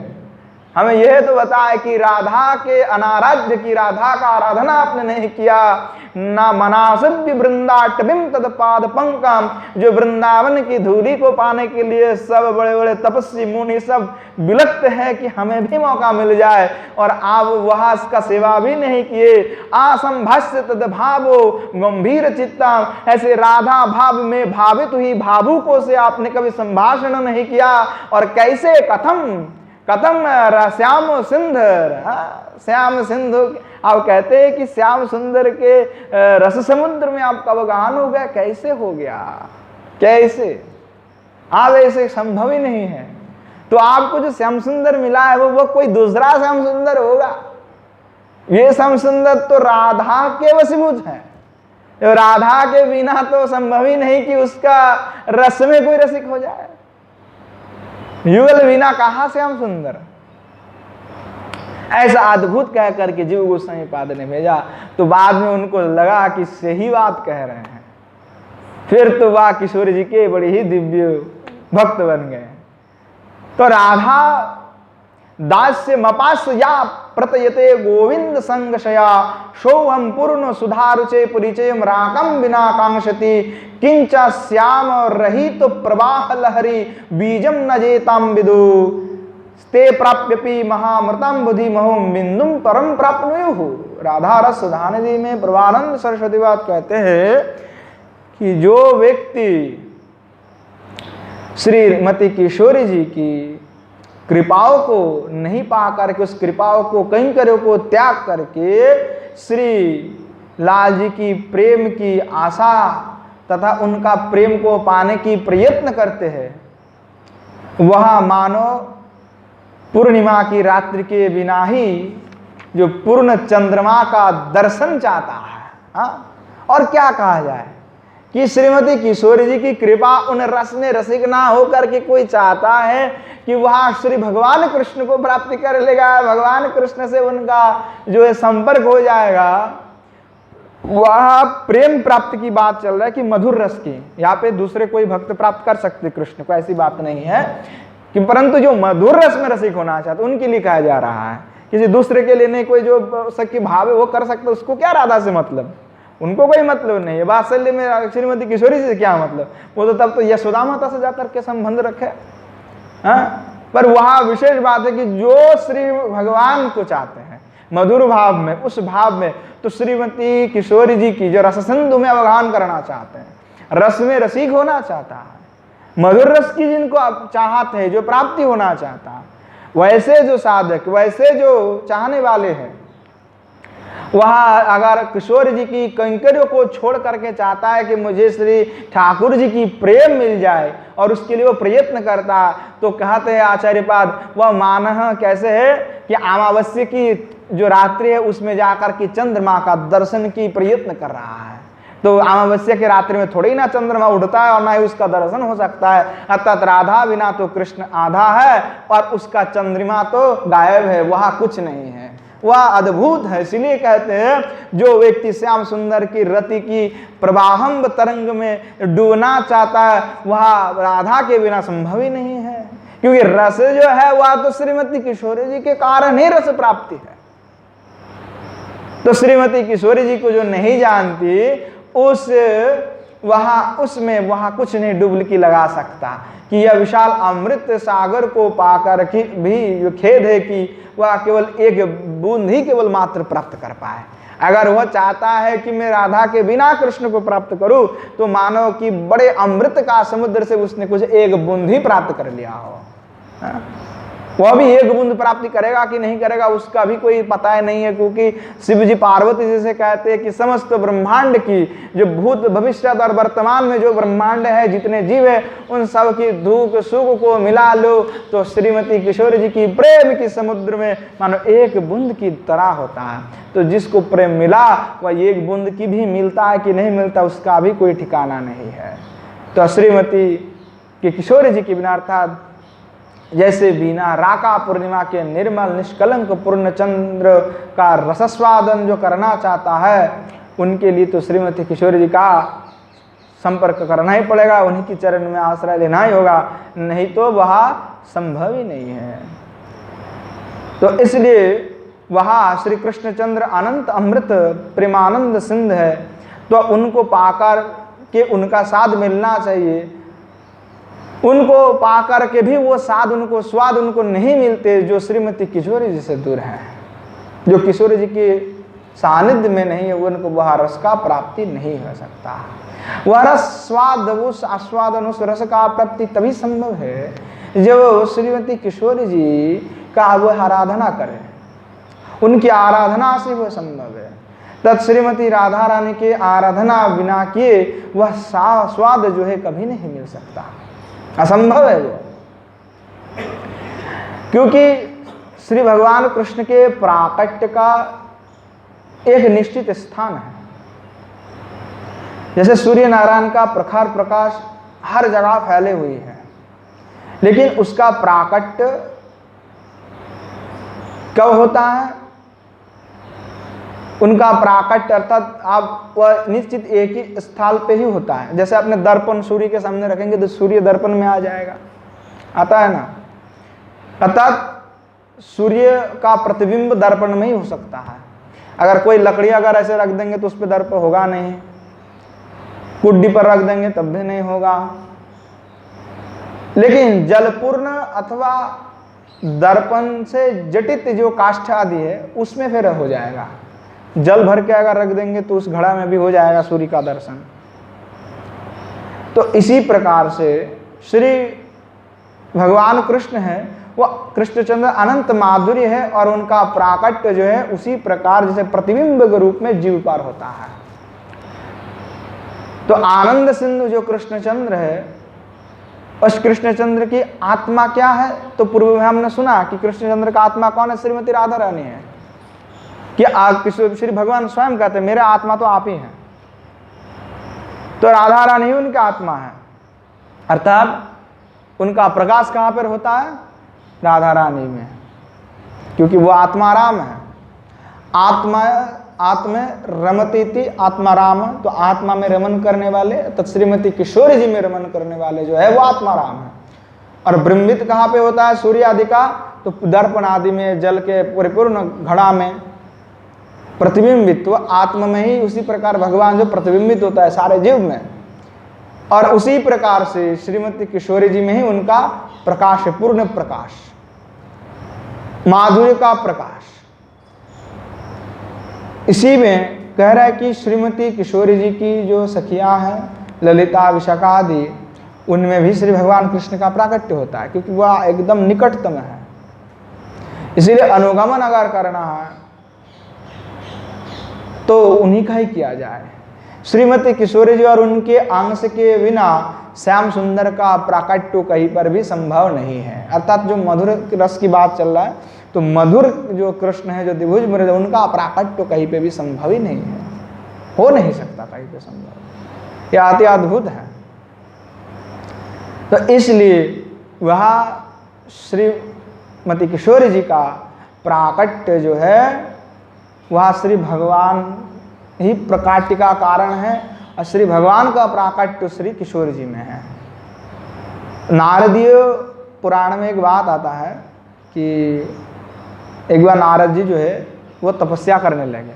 Speaker 1: हमें यह तो बताए कि राधा के अनाराध्य की राधा का आराधना आपने नहीं किया, ना मनासद्य वृंदाटविम तद पाद पंकम, जो वृंदावन की धूली को पाने के लिए सब बड़े बड़े तपस्वी मुनि सब विलक्त है कि हमें भी मौका मिल जाए, और आप वहां इसका सेवा भी नहीं किए। असंभस्य तद भावो गंभीर चित्तम, ऐसे राधा भाव में भावित हुई भावुकों से आपने कभी संभाषण नहीं किया। और कैसे कथम श्याम सुंदर, श्याम सिंधु, आप कहते हैं कि श्याम सुंदर के रस समुद्र में आपका अवगाहन हो गया, कैसे हो गया? कैसे? आप ऐसे संभव ही नहीं है। तो आपको जो श्याम सुंदर मिला है वो कोई दूसरा श्याम सुंदर होगा। ये श्याम सुंदर तो राधा के वशीभूत है, राधा के बिना तो संभव ही नहीं कि उसका रस में कोई रसिक हो जाए। युगल बिना कहा श्याम सुंदर? ऐसा अद्भुत कह करके जीव गोस्वामी पाद ने भेजा। तो बाद में उनको लगा कि सही बात कह रहे हैं, फिर तो वह किशोर जी के बड़े ही दिव्य भक्त बन गए। तो राधा दास्य मपास या प्रतयते गोविंद संगशया, सोहम पूर्ण सुधारुचे परिचयम राकम बिना कांक्षति, किंचा श्याम रहित प्रवाह लहरी बीजम न जेताम विदु, ते प्राप्यपि महामृतम बुद्धि महोम बिंदुम परम प्राप्नुयुः। राधा रस सुधानिधि में प्रभानंद सरस्वती बात कहते हैं कि जो व्यक्ति श्रीमती किशोरी जी की कृपाओं को नहीं पा करके, उस कृपाओं को कैंकर्यों को त्याग करके श्री लाल जी की प्रेम की आशा तथा उनका प्रेम को पाने की प्रयत्न करते हैं, वह मानो पूर्णिमा की रात्रि के बिना ही जो पूर्ण चंद्रमा का दर्शन चाहता है। हाँ? और क्या कहा जाए कि श्रीमती किशोरी जी की कृपा उन रस में रसिक ना होकर के कोई चाहता है कि वह श्री भगवान कृष्ण को प्राप्ति कर लेगा, भगवान कृष्ण से उनका जो है संपर्क हो जाएगा। वह प्रेम प्राप्ति की बात चल रहा है कि मधुर रस की। यहाँ पे दूसरे कोई भक्त प्राप्त कर सकते कृष्ण को, ऐसी बात नहीं है कि, परंतु जो मधुर रस में रसिक होना चाहते उनके लिए कहा जा रहा है। किसी दूसरे के लिए नहीं, कोई जो सखी भाव है वो कर सकते, उसको क्या राधा से मतलब, उनको कोई मतलब नहीं है। वात्सल्य में श्रीमती किशोरी से क्या मतलब, वो तो तब तो यशोदा माता से जाकर के संबंध रखे। हाँ? पर वहां विशेष बात है कि जो श्री भगवान को चाहते हैं मधुर भाव में, उस भाव में, तो श्रीमती किशोरी जी की जो रस सिंधु में अवगाहन करना चाहते हैं, रस में रसिक होना चाहता है, मधुर रस की जिनको चाहत है, जो प्राप्ति होना चाहता है, वैसे जो साधक, वैसे जो चाहने वाले हैं, वहां अगर किशोर जी की कैंकर्यों को छोड़ करके चाहता है कि मुझे श्री ठाकुर जी की प्रेम मिल जाए और उसके लिए वो प्रयत्न करता है, तो कहते हैं आचार्यपाद, वह मानह कैसे है कि अमावस्या की जो रात्रि है उसमें जाकर के चंद्रमा का दर्शन की प्रयत्न कर रहा है। तो अमावस्या की रात्रि में थोड़ी ना चंद्रमा उठता है और ना ही उसका दर्शन हो सकता है। अर्थात राधा बिना तो कृष्ण आधा है और उसका चंद्रमा तो गायब है, वहां कुछ नहीं है, वह अद्भुत है। इसलिए कहते हैं जो व्यक्ति श्याम सुंदर की रति की प्रवाहंब तरंग में डूबना चाहता है, वह राधा के बिना संभव ही नहीं है, क्योंकि रस जो है वह तो श्रीमती किशोरी जी के कारण ही रस प्राप्ति है। तो श्रीमती किशोरी जी को जो नहीं जानती उसमें वहां कुछ नहीं डुबकी लगा सकता कि यह विशाल अमृत सागर को पाकर भी खेद है कि वह केवल एक बूंद ही केवल मात्र प्राप्त कर पाए। अगर वह चाहता है कि मैं राधा के बिना कृष्ण को प्राप्त करूं, तो मानो कि बड़े अमृत का समुद्र से उसने कुछ एक बूंद ही प्राप्त कर लिया हो। वह भी एक बूंद प्राप्ति करेगा कि नहीं करेगा उसका भी कोई पता नहीं है, क्योंकि शिव जी पार्वती जी से कहते हैं कि समस्त ब्रह्मांड की जो भूत भविष्य और वर्तमान में जो ब्रह्मांड है, जितने जीव है, उन सब की दुख सुख को मिला लो तो श्रीमती किशोरी जी की प्रेम की समुद्र में मानो एक बूंद की तरह होता है। तो जिसको प्रेम मिला वह एक बूंद की भी मिलता है कि नहीं मिलता उसका भी कोई ठिकाना नहीं है। तो श्रीमती कि किशोरी जी की बिना अर्थात जैसे बिना राका पूर्णिमा के निर्मल निष्कलंक पूर्ण चंद्र का रसस्वादन जो करना चाहता है, उनके लिए तो श्रीमती किशोरी जी का संपर्क करना ही पड़ेगा, उन्हीं की चरण में आश्रय लेना ही होगा, नहीं तो वह संभव ही नहीं है। तो इसलिए वह श्री कृष्णचंद्र अनंत अमृत प्रेमानंद सिंध है, तो उनको पाकर के उनका साथ मिलना चाहिए। उनको पाकर के भी वो स्वाद उनको नहीं मिलते जो श्रीमती किशोरी जी से दूर हैं, जो किशोरी जी के सानिध्य में नहीं है, उनको वह रस का प्राप्ति नहीं हो सकता। वह रस स्वाद उस आस्वादन उस रस का प्राप्ति तभी संभव है जब श्रीमती किशोरी जी का वह आराधना करें, उनकी आराधना से वह संभव है। तत् श्रीमती राधा रानी के आराधना बिना किए वह स्वाद जो है कभी नहीं मिल सकता, असंभव है वो। क्योंकि श्री भगवान कृष्ण के प्राकट्य का एक निश्चित स्थान है। जैसे सूर्य नारायण का प्रखर प्रकाश हर जगह फैले हुए है, लेकिन उसका प्राकट्य कब होता है? उनका प्राकट्य अर्थात आप वह निश्चित एक ही स्थल पे ही होता है। जैसे अपने दर्पण सूर्य के सामने रखेंगे तो सूर्य दर्पण में आ जाएगा, आता है ना। अर्थात सूर्य का प्रतिबिंब दर्पण में ही हो सकता है। अगर कोई लकड़ी अगर ऐसे रख देंगे तो उस पर दर्पण होगा नहीं, कुड्डी पर रख देंगे तब भी नहीं होगा। लेकिन जलपूर्ण अथवा दर्पण से जटित जो काष्ठ आदि है उसमें फिर हो जाएगा। जल भर के अगर रख देंगे तो उस घड़ा में भी हो जाएगा सूर्य का दर्शन। तो इसी प्रकार से श्री भगवान कृष्ण है वह कृष्णचंद्र अनंत माधुर्य है, और उनका प्राकट्य जो है उसी प्रकार जैसे प्रतिबिंब के रूप में जीव पर होता है। तो आनंद सिंधु जो कृष्णचंद्र है, उस कृष्णचंद्र की आत्मा क्या है? तो पूर्व में हमने सुना कि कृष्णचंद्र का आत्मा कौन है? श्रीमती राधा रानी है। कि श्री भगवान स्वयं कहते हैं मेरा आत्मा तो आप ही हैं, तो राधा रानी ही उनका आत्मा है। अर्थात उनका प्रकाश कहाँ पर होता है? राधा रानी में, क्योंकि वो आत्मा राम है। आत्मा रमती थी आत्मा राम, तो आत्मा में रमन करने वाले तो श्रीमती किशोरी जी में रमन करने वाले जो है वो आत्मा राम है। और ब्रह्मित कहाँ पे होता है? सूर्य आदि का, तो दर्पण आदि में जल के परिपूर्ण घड़ा में प्रतिबिंबित, तो आत्मा में ही उसी प्रकार भगवान जो प्रतिबिंबित होता है सारे जीव में, और उसी प्रकार से श्रीमती किशोरी जी में ही उनका प्रकाश है, पूर्ण प्रकाश, माधुर्य का प्रकाश। इसी में कह रहा है कि श्रीमती किशोरी जी की जो सखियां हैं ललिता विशाखा आदि, उनमें भी श्री भगवान कृष्ण का प्राकट्य होता है, क्योंकि वह एकदम निकटतम है। इसीलिए अनुगमन अगर करना है तो उन्हीं का ही किया जाए। श्रीमती किशोरी जी और उनके अंश के बिना श्याम सुंदर का प्राकट्य कहीं पर भी संभव नहीं है। अर्थात जो मधुर रस की बात चल रहा है, तो मधुर जो कृष्ण है जो द्विभुज मृग, उनका प्राकट्य कहीं पे भी संभव ही नहीं है, हो नहीं सकता कहीं पे संभव। यह अति अद्भुत है। तो इसलिए वह श्रीमती किशोरी जी का प्राकट्य जो है वह श्री भगवान ही प्रकाट्य का कारण है, और श्री भगवान का प्राकट्य श्री किशोरी जी में है। नारदीय पुराण में एक बात आता है कि एक बार नारद जी जो है वो तपस्या करने लगे।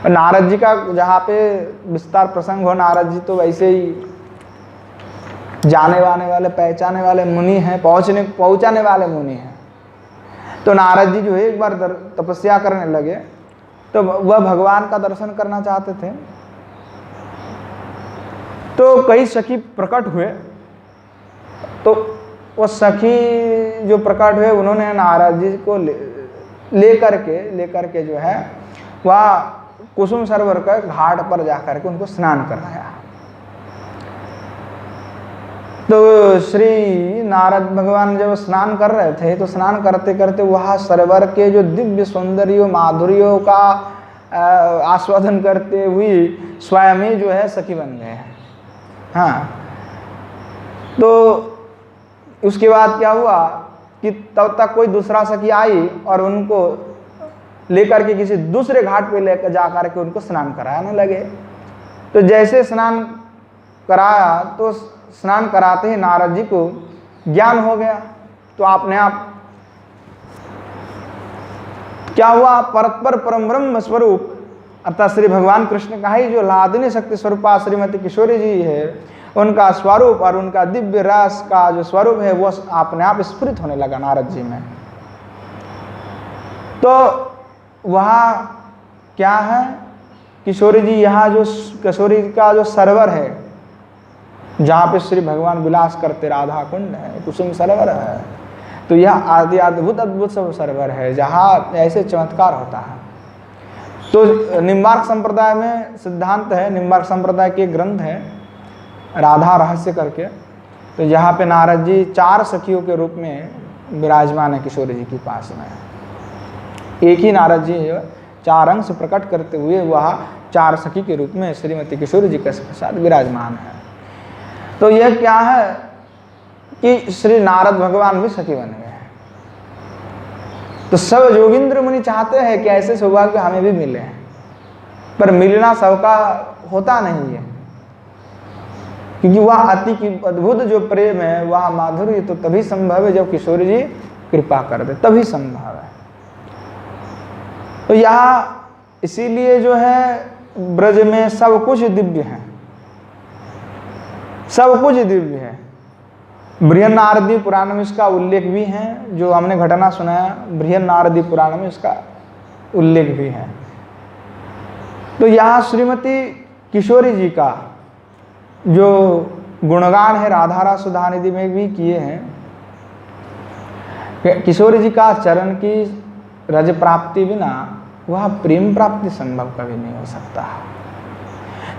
Speaker 1: और नारद जी का जहाँ पे विस्तार प्रसंग हो, नारद जी तो वैसे ही जाने आने वाले पहचाने वाले मुनि हैं, पहुँचाने वाले मुनि हैं। तो नारद जी जो है एक बार तपस्या करने लगे, तो वह भगवान का दर्शन करना चाहते थे। तो कई सखी प्रकट हुए, तो वो सखी जो प्रकट हुए उन्होंने नारद जी को लेकर के जो है वह कुसुम सरोवर का घाट पर जाकर के उनको स्नान कराया। तो श्री नारद भगवान जब स्नान कर रहे थे तो स्नान करते करते वह सरोवर के जो दिव्य सौंदर्य माधुर्यों का आस्वादन करते हुए स्वयं ही जो है सखी बन गए। हाँ, तो उसके बाद क्या हुआ कि तब तक कोई दूसरा सखी आई और उनको लेकर के किसी दूसरे घाट पे लेकर जाकर के उनको स्नान कराने लगे। तो जैसे स्नान कराया तो स्नान कराते ही नारद जी को ज्ञान हो गया। तो आपने आप क्या हुआ, परस्पर परम ब्रह्म स्वरूप अर्थात श्री भगवान कृष्ण का ही जो लादिनी शक्ति स्वरूपा श्रीमती किशोरी जी है, उनका स्वरूप और उनका दिव्य रस का जो स्वरूप है वो अपने आप स्फुरित होने लगा नारद जी में। तो वहाँ क्या है, किशोरी जी यहाँ जो किशोरी का जो सरोवर है जहाँ पे श्री भगवान विलास करते राधा कुंड है, कुसुम सरोवर है, तो यह आदि अद्भुत अद्भुत सब सरोवर है जहाँ ऐसे चमत्कार होता है। तो निम्बार्क संप्रदाय में सिद्धांत है, निम्बार्क संप्रदाय के ग्रंथ है राधा रहस्य करके, तो यहाँ पे नारद जी 4 सखियों के रूप में विराजमान है किशोरी जी के पास में। एक ही नारद जी 4 अंश प्रकट करते हुए वह 4 सखी के रूप में श्रीमती किशोरी जी के साथ विराजमान है। तो यह क्या है कि श्री नारद भगवान भी सखी बन गए। तो सब जोगिंद्र मुनि चाहते हैं कि ऐसे सौभाग्य हमें भी मिले, पर मिलना सबका होता नहीं है, क्योंकि वह अति की अद्भुत जो प्रेम है वह माधुर्य तो तभी संभव है जब किशोरी जी कृपा कर दे, तभी संभव है। तो यहाँ इसीलिए जो है ब्रज में सब कुछ दिव्य है, सब कुछ दिव्य है। बृहन्नारदी पुराण में इसका उल्लेख भी है, जो हमने घटना सुनाया बृहन्नारदी पुराण में इसका उल्लेख भी है। तो यहाँ श्रीमती किशोरी जी का जो गुणगान है राधा सुधा निधि में भी किए हैं। किशोरी जी का चरण की रज प्राप्ति बिना वह प्रेम प्राप्ति संभव कभी नहीं हो सकता।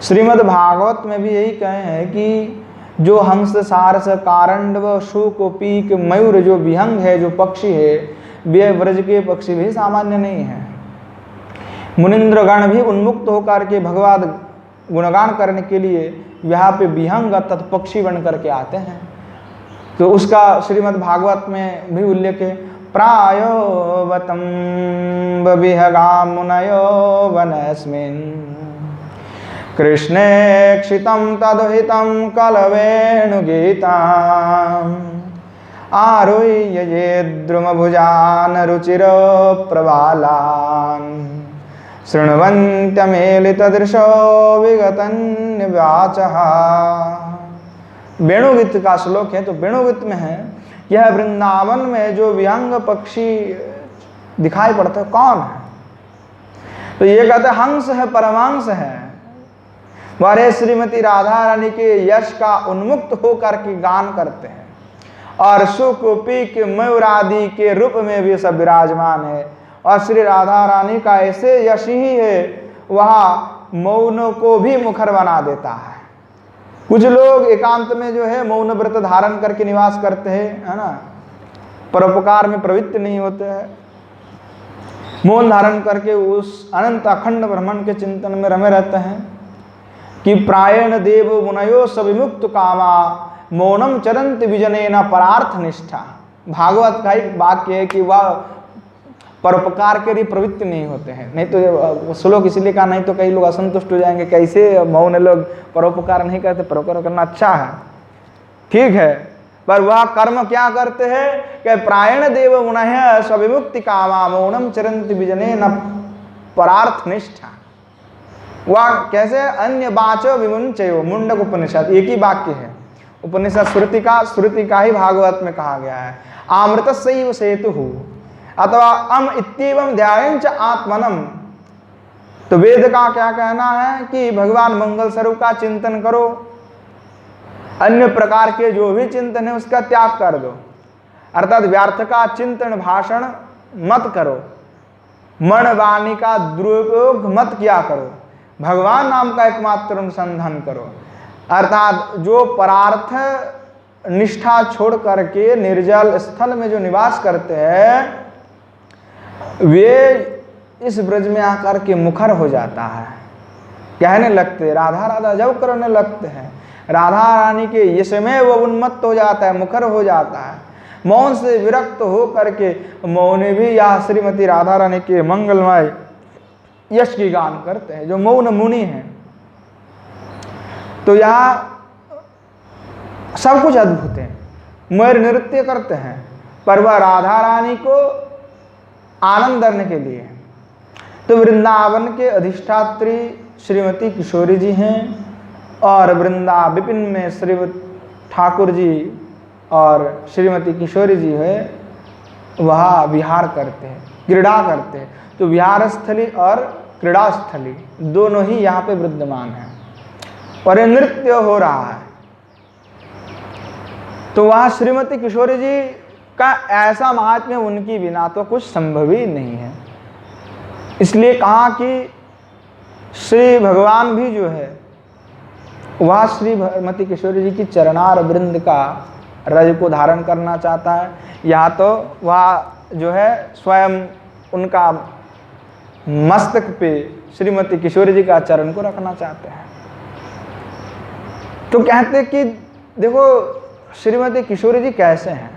Speaker 1: श्रीमद् भागवत में भी यही कहे हैं कि जो हंस सारस कारंडव शूक पीक मयूर जो विहंग है, जो पक्षी है, वे ब्रज के पक्षी भी सामान्य नहीं है। मुनिंद्रगण भी उन्मुक्त होकर के भगवत गुणगान करने के लिए यहाँ पे विहंग अर्थात पक्षी बन करके आते हैं। तो उसका श्रीमद् भागवत में भी उल्लेख है, प्रायो वतम विहगा मुनयो वनस्मिन् कृष्णे क्षितं तदहितं कलवेणुगीताम् आरुह्य ये द्रुमभुजान् रुचिरो प्रबालान् शृण्वन्त्यमेलितदृशो विगतन्यवाचः। वेणुगीत का श्लोक है। तो वेणुगीत में है यह वृंदावन में जो विहंग पक्षी दिखाई पड़ते हैं कौन है, तो ये कहते हंस है, परमांश है। वह श्रीमती राधा रानी के यश का उन्मुक्त होकर के गान करते हैं और सुख पीक मयूर आदि के रूप में भी सब विराजमान है। और श्री राधा रानी का ऐसे यश ही है वह मौन को भी मुखर बना देता है। कुछ लोग एकांत में जो है मौन व्रत धारण करके निवास करते हैं, है ना, परोपकार में प्रवृत्त नहीं होते हैं, मौन धारण करके उस अनंत अखंड ब्रह्मांड के चिंतन में रमे रहते हैं कि प्रायण देव मुनयो सविमुक्त कामा मौनम चरंत विजनेन परार्थ निष्ठा। भागवत का एक वाक्य है कि वह परोपकार के लिए प्रवृत्त नहीं होते हैं। नहीं तो श्लोक इसलिए कहा, नहीं तो कई लोग असंतुष्ट हो जाएंगे, कैसे मौन लोग परोपकार नहीं करते। परोपकार करना अच्छा है, ठीक है, पर वह कर्म क्या करते हैं कि प्रायण देव मुनः सविमुक्ति कामा मौनम चरंत विजनेन परार्थ निष्ठा। वह कैसे, अन्य वाचो विमुंचयो, मुंडक उपनिषद एक ही वाक्य है, उपनिषद श्रुति का ही भागवत में कहा गया है। आमृतस्यैव सेतुः अथवा अम इत्येवं ध्यायञ्च आत्मनम। तो वेद का क्या कहना है कि भगवान मंगल स्वरूप का चिंतन करो, अन्य प्रकार के जो भी चिंतन है उसका त्याग कर दो। अर्थात व्यर्थ का चिंतन भाषण मत करो, मन वाणी का दुरुपयोग मत किया करो, भगवान नाम का एकमात्र अनुसंधान करो। अर्थात जो परार्थ निष्ठा छोड़ करके निर्जल स्थल में जो निवास करते हैं वे इस ब्रज में आकर के मुखर हो जाता है, कहने लगते राधा राधा जब करने लगते हैं, राधा रानी के यश में वो उन्मत्त हो जाता है, मुखर हो जाता है, मौन से विरक्त हो करके मौन भी या श्रीमती राधा रानी के मंगलमय यश की गान करते हैं, जो मौन मुनि हैं। तो यहाँ सब कुछ अद्भुत है, मयूर नृत्य करते हैं, पर वह राधा रानी को आनंद करने के लिए। तो वृंदावन के अधिष्ठात्री श्रीमती किशोरी जी हैं और वृंदा विपिन में श्री ठाकुर जी और श्रीमती किशोरी जी है, वह विहार करते हैं, क्रीड़ा करते हैं। तो विहार स्थली और क्रीड़ा स्थली दोनों ही यहाँ पे विद्यमान है और ये नृत्य हो रहा है। तो वहाँ श्रीमती किशोरी जी का ऐसा महात्म्य उनकी बिना तो कुछ संभव ही नहीं है। इसलिए कहा कि श्री भगवान भी जो है वह श्रीमती किशोरी जी की चरणार वृंद का रज को धारण करना चाहता है, या तो वह जो है स्वयं उनका मस्तक पे श्रीमती किशोरी जी का चरण को रखना चाहते हैं। तो कहते कि देखो श्रीमती किशोरी जी कैसे हैं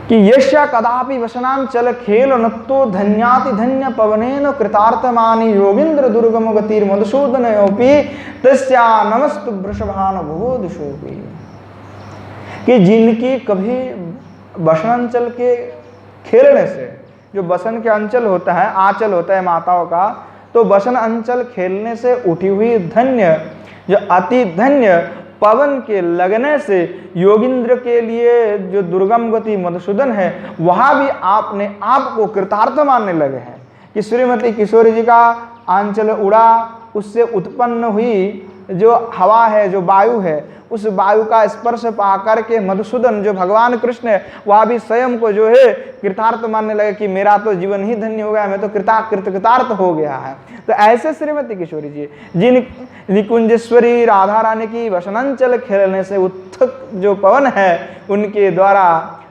Speaker 1: कि यश्या कदापि वसनांचल खेल नत्तो धन्याति धन्य पवनेन कृतार्थमानि योगींद्र दुर्गम गतिर मधुसूदन योपी तस्या नमस्तु वृषभान भूदशोपी। कि जिनकी कभी बसनांचल के खेलने से, जो बसन के अंचल होता है, आंचल होता है माताओं का, तो बसन अंचल खेलने से उठी हुई धन्य, जो अति धन्य पवन के लगने से योगींद्र के लिए जो दुर्गम गति मधुसूदन है, वहां भी आपने आप को कृतार्थ मानने लगे हैं कि श्रीमती किशोरी जी का आंचल उड़ा, उससे उत्पन्न हुई जो हवा है, जो वायु है, उस वायु का स्पर्श पाकर के मधुसूदन जो भगवान कृष्ण है वह भी स्वयं को जो है कृतार्थ मानने लगे कि मेरा तो जीवन ही धन्य हो गया, मैं तो कृतार्थ हो गया है। तो ऐसे श्रीमती किशोरी जी जिन निकुंजेश्वरी राधा रानी की वसनांचल खेलने से उत्थक जो पवन है उनके द्वारा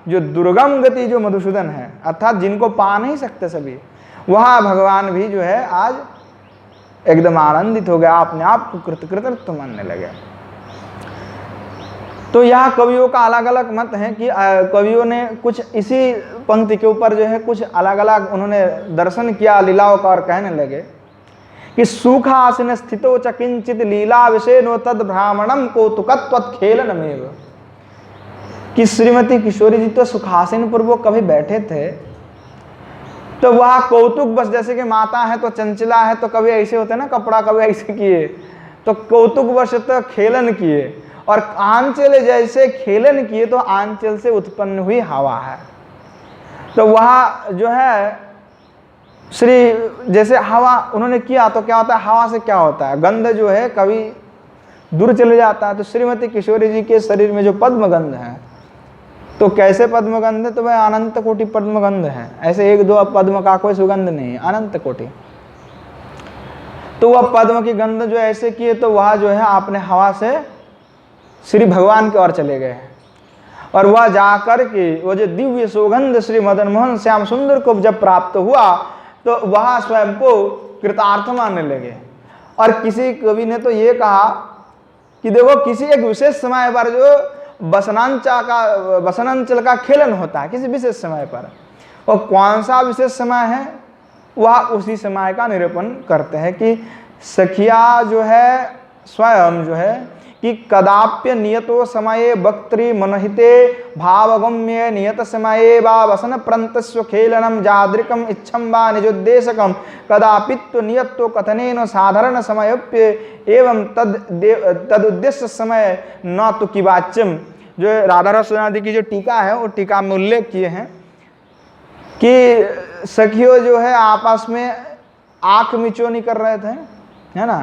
Speaker 1: जो दुर्गम गति जो मधुसूदन है, अर्थात जिनको पा नहीं सकते सभी, वह भगवान भी जो है आज एकदम आनंदित हो गया, अपने आप को कृतकृत मानने लगे। तो यहाँ कवियों का अलग अलग मत है कि कवियों ने कुछ इसी पंक्ति के ऊपर जो है कुछ अलग अलग उन्होंने दर्शन किया लीलाओं का और कहने लगे कि सुखासन स्थितो च किंचित लीला विषेनो तद ब्राह्मणम कौतुकत्वत् खेलनमेव। कि श्रीमती किशोरी जी तो सुखासन पर वो कभी बैठे थे तो वह कौतुक बस, जैसे कि माता है तो चंचला है तो कभी ऐसे होते ना कपड़ा, कभी ऐसे किए तो कौतुक वश तो खेलन किए, और आंचल जैसे खेलन किए तो आंचल से उत्पन्न हुई हवा है। तो वह जो है श्री जैसे हवा उन्होंने किया तो क्या होता है, हवा से क्या होता है, गंध जो है कभी दूर चले जाता है। तो श्रीमती किशोरी जी के शरीर में जो पद्मगंध है, तो कैसे पद्मगंध है, तो वह अनंत कोटि पद्मगंध है, ऐसे एक दो पद्म का कोई सुगंध नहीं है, अनंत कोटि। तो वह पद्म की गंध जो ऐसे किए तो वह जो है आपने हवा से श्री भगवान की ओर चले गए, और वह जाकर के वो जो दिव्य सुगंध श्री मदन मोहन श्याम सुंदर को जब प्राप्त हुआ तो वह स्वयं को कृतार्थ मानने लगे। और किसी कवि ने तो ये कहा कि देखो किसी एक विशेष समय पर जो बसनांचल का खेलन होता है किसी विशेष समय पर, और कौन सा विशेष समय है वह उसी समय का निरूपण करते हैं कि सखिया जो है स्वयं जो है कि कदाप्य नियतो समये वक्त्री मनहिते भावगम्य नियत समये वा वसन प्रंतस्व खेलनम जादृकम इच्छम वा निजोद्देशकम कदापित्व नियतो कथनेन साधारण समयोप्य एवं तदुद्देश्य समय न तो किवाच्यम। जो राधा रसनादि की जो टीका है वो टीका में उल्लेख किए हैं कि सखियों जो है आपस में आंख मिचोनी कर रहे थे, है ना,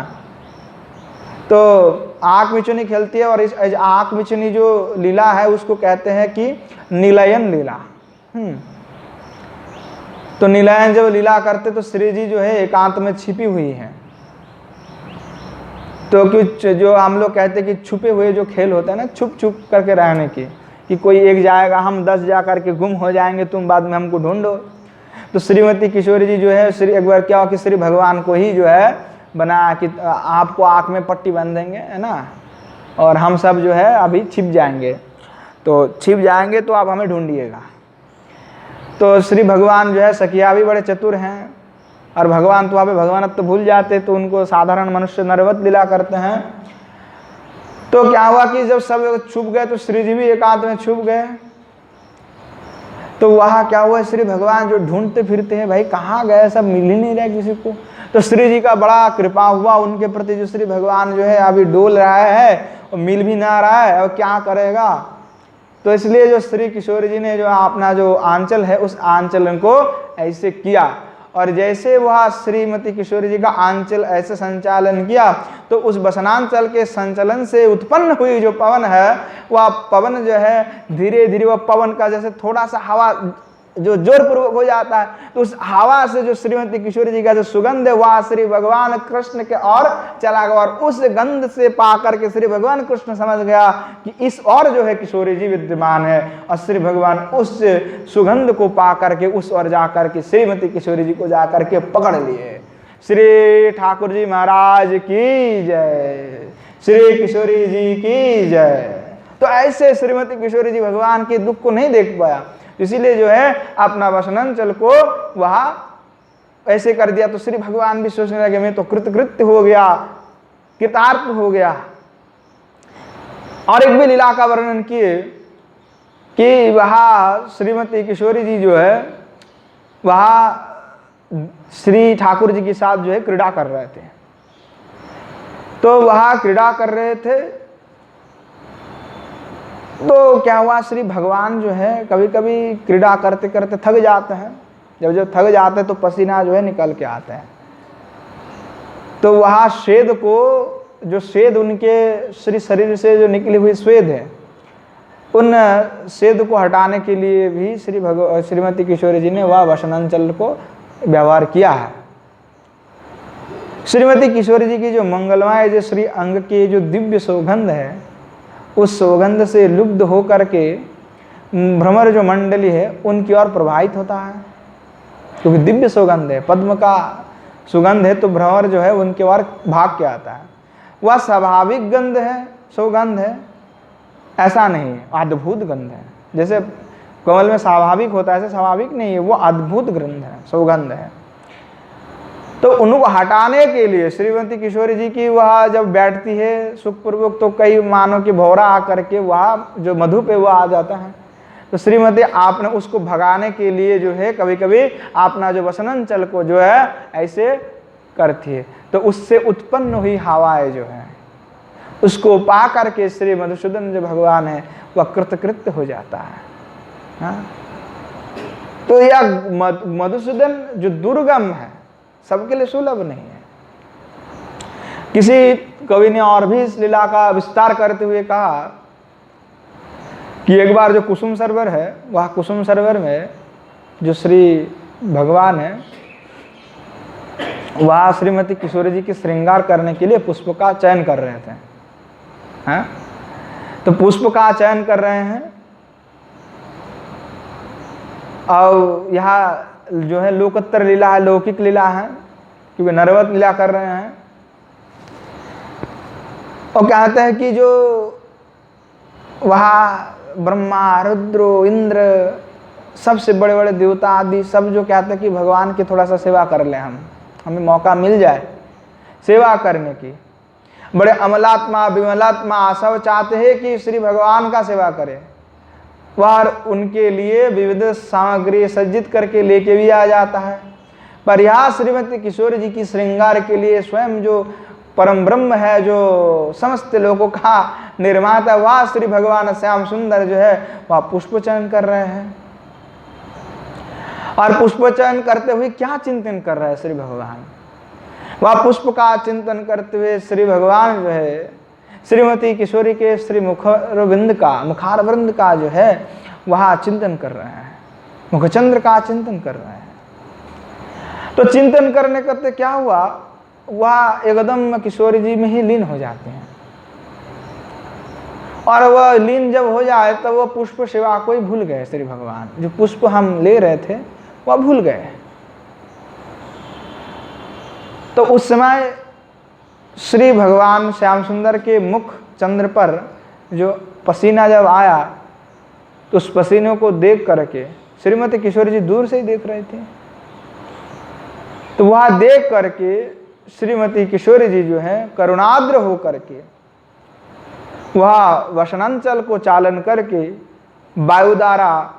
Speaker 1: तो आंख मिचुनी खेलती है, और इस आंख मिचुनी जो लीला है उसको कहते हैं कि निलयन लीला। तो निलयन जब लीला करते तो श्री जी जो है एकांत में छिपी हुई हैं। तो कुछ जो हम लोग कहते हैं कि छुपे हुए जो खेल होता है ना, छुप छुप करके रहने की, कि कोई एक जाएगा, हम 10 जा करके गुम हो जाएंगे, तुम बाद में हमको ढूंढो। तो श्रीमती किशोरी जी जो है, एक बार क्या हो कि श्री भगवान को ही जो है बना कि आपको आँख में पट्टी बांध देंगे, है ना, और हम सब जो है अभी छिप जाएंगे, तो छिप जाएंगे तो आप हमें ढूंढिएगा। तो श्री भगवान जो है, सखिया भी बड़े चतुर हैं, और भगवान तो वहाँ पे भगवानत्व तो भूल जाते, तो उनको साधारण मनुष्य नरवत लीला करते हैं। तो क्या हुआ कि जब सब छुप गए तो श्री जी भी एकांत में छुप गए। तो वहाँ क्या हुआ, श्री भगवान जो ढूंढते फिरते हैं, भाई कहाँ गए, सब मिल ही नहीं रहे किसी को। तो श्री जी का बड़ा कृपा हुआ उनके प्रति, जो श्री भगवान जो है अभी डोल रहा है और मिल भी ना रहा है, और क्या करेगा। तो इसलिए जो श्री किशोर जी ने जो अपना जो आंचल है उस आंचलन को ऐसे किया, और जैसे वह श्रीमती किशोरी जी का आंचल ऐसे संचालन किया, तो उस वसनांचल के संचलन से उत्पन्न हुई जो पवन है, वह पवन जो है धीरे धीरे वह पवन का जैसे थोड़ा सा हवा जो जोर पूर्वक हो जाता है, तो उस हवा से जो श्रीमती किशोरी जी का जो सुगंध है वह श्री भगवान कृष्ण के और चला गया, और उस गंध से पा करके श्री भगवान कृष्ण समझ गया कि इस और जो है किशोरी जी विद्यमान है, और श्री भगवान उस सुगंध को पा करके उस और जा करके श्रीमती किशोरी जी को जा करके पकड़ लिए। श्री ठाकुर जी महाराज की जय, श्री किशोरी जी की जय। तो ऐसे श्रीमती किशोरी जी भगवान के दुख को नहीं देख पाया, इसीलिए जो है अपना वसनांचल को वहां ऐसे कर दिया। तो श्री भगवान भी सोचने लगे मैं तो कृतकृत्य हो गया, कृतार्थ हो गया। और एक भी लीला का वर्णन किए कि वहां श्रीमती किशोरी जी जो है वहां श्री ठाकुर जी के साथ जो है क्रीड़ा कर रहे थे। तो वहां क्रीड़ा कर रहे थे, तो क्या हुआ, श्री भगवान जो है कभी कभी क्रीड़ा करते करते थक जाते हैं। जब थक जाते हैं तो पसीना जो है निकल के आते हैं। तो वहाँ स्वेद को, जो स्वेद उनके श्री शरीर से जो निकली हुई स्वेद है, उन स्वेद को हटाने के लिए भी श्रीमती किशोरी जी ने वह वसनांचल को व्यवहार किया है। श्रीमती किशोरी जी की जो मंगलमय जो श्री अंग की जो दिव्य सौगंध है, उस सौगंध से लुब्ध होकर के भ्रमर जो मंडली है उनकी ओर प्रभावित होता है, क्योंकि दिव्य सौगंध है, पद्म का सुगंध है, तो भ्रमर जो है उनके ओर भाग के आता है। वह स्वाभाविक गंध है, सौगंध है, ऐसा नहीं है, अद्भुत गंध है। जैसे कमल में स्वाभाविक होता है ऐसे स्वाभाविक नहीं है, वो अद्भुत गंध है, सौगंध है। तो उनको हटाने के लिए श्रीमती किशोरी जी की वह जब बैठती है सुखपूर्वक, तो कई मानो कि भौरा आकर के वह जो मधु पे वह आ जाता है। तो श्रीमती आपने उसको भगाने के लिए जो है कभी कभी अपना जो वसनांचल को जो है ऐसे करती है, तो उससे उत्पन्न हुई हवाएं जो है उसको पा करके श्री मधुसूदन जो भगवान है वह कृतकृत्य हो जाता है। हाँ? तो यह मधुसूदन जो दुर्गम है, सबके लिए सुलभ नहीं है। किसी कवि ने और भी इस लीला का विस्तार करते हुए कहा कि एक बार जो कुसुम सरोवर है, वह कुसुम सरोवर में जो श्री भगवान है वह श्रीमती किशोरी जी की श्रृंगार करने के लिए पुष्प का चयन कर रहे थे। हैं? तो पुष्प का चयन कर रहे हैं, और यहाँ जो है लोकोत्तर लीला है, लौकिक लीला है, क्योंकि नरवत लीला कर रहे हैं। और कहते हैं कि जो वहाँ ब्रह्मा, रुद्र, इंद्र, सबसे बड़े बड़े देवता आदि सब जो कहते हैं कि भगवान की थोड़ा सा सेवा कर लें, हमें मौका मिल जाए सेवा करने की। बड़े अमलात्मा, विमलात्मा सब चाहते हैं कि श्री भगवान का सेवा करें। वह उनके लिए विविध सामग्री सज्जित करके लेके भी आ जाता है। पर यहाँ श्रीमती किशोरी जी की श्रृंगार के लिए स्वयं जो परम ब्रह्म है, जो समस्त लोगों का निर्माता, वह श्री भगवान श्याम सुंदर जो है वह पुष्प चयन कर रहे हैं। और पुष्प चयन करते हुए क्या चिंतन कर रहे हैं श्री भगवान? वह पुष्प का चिंतन करते हुए श्री भगवान जो है श्रीमती किशोरी के श्री मुखारविंद का जो है वह चिंतन कर रहे हैं, मुखचंद्र का चिंतन कर रहे हैं। तो चिंतन करने करते क्या हुआ, वह एकदम किशोरी जी में ही लीन हो जाते हैं। और वह लीन जब हो जाए तो वह पुष्प सेवा को ही भूल गए। श्री भगवान जो पुष्प हम ले रहे थे वह भूल गए। तो उस समय श्री भगवान श्याम सुंदर के मुख चंद्र पर जो पसीना जब आया तो उस पसीने को देख करके श्रीमती किशोरी जी दूर से ही देख रहे थे। तो वह देख करके श्रीमती किशोरी जी जो है करुणाद्र हो करके वह वसनांचल को चालन करके वायु द्वारा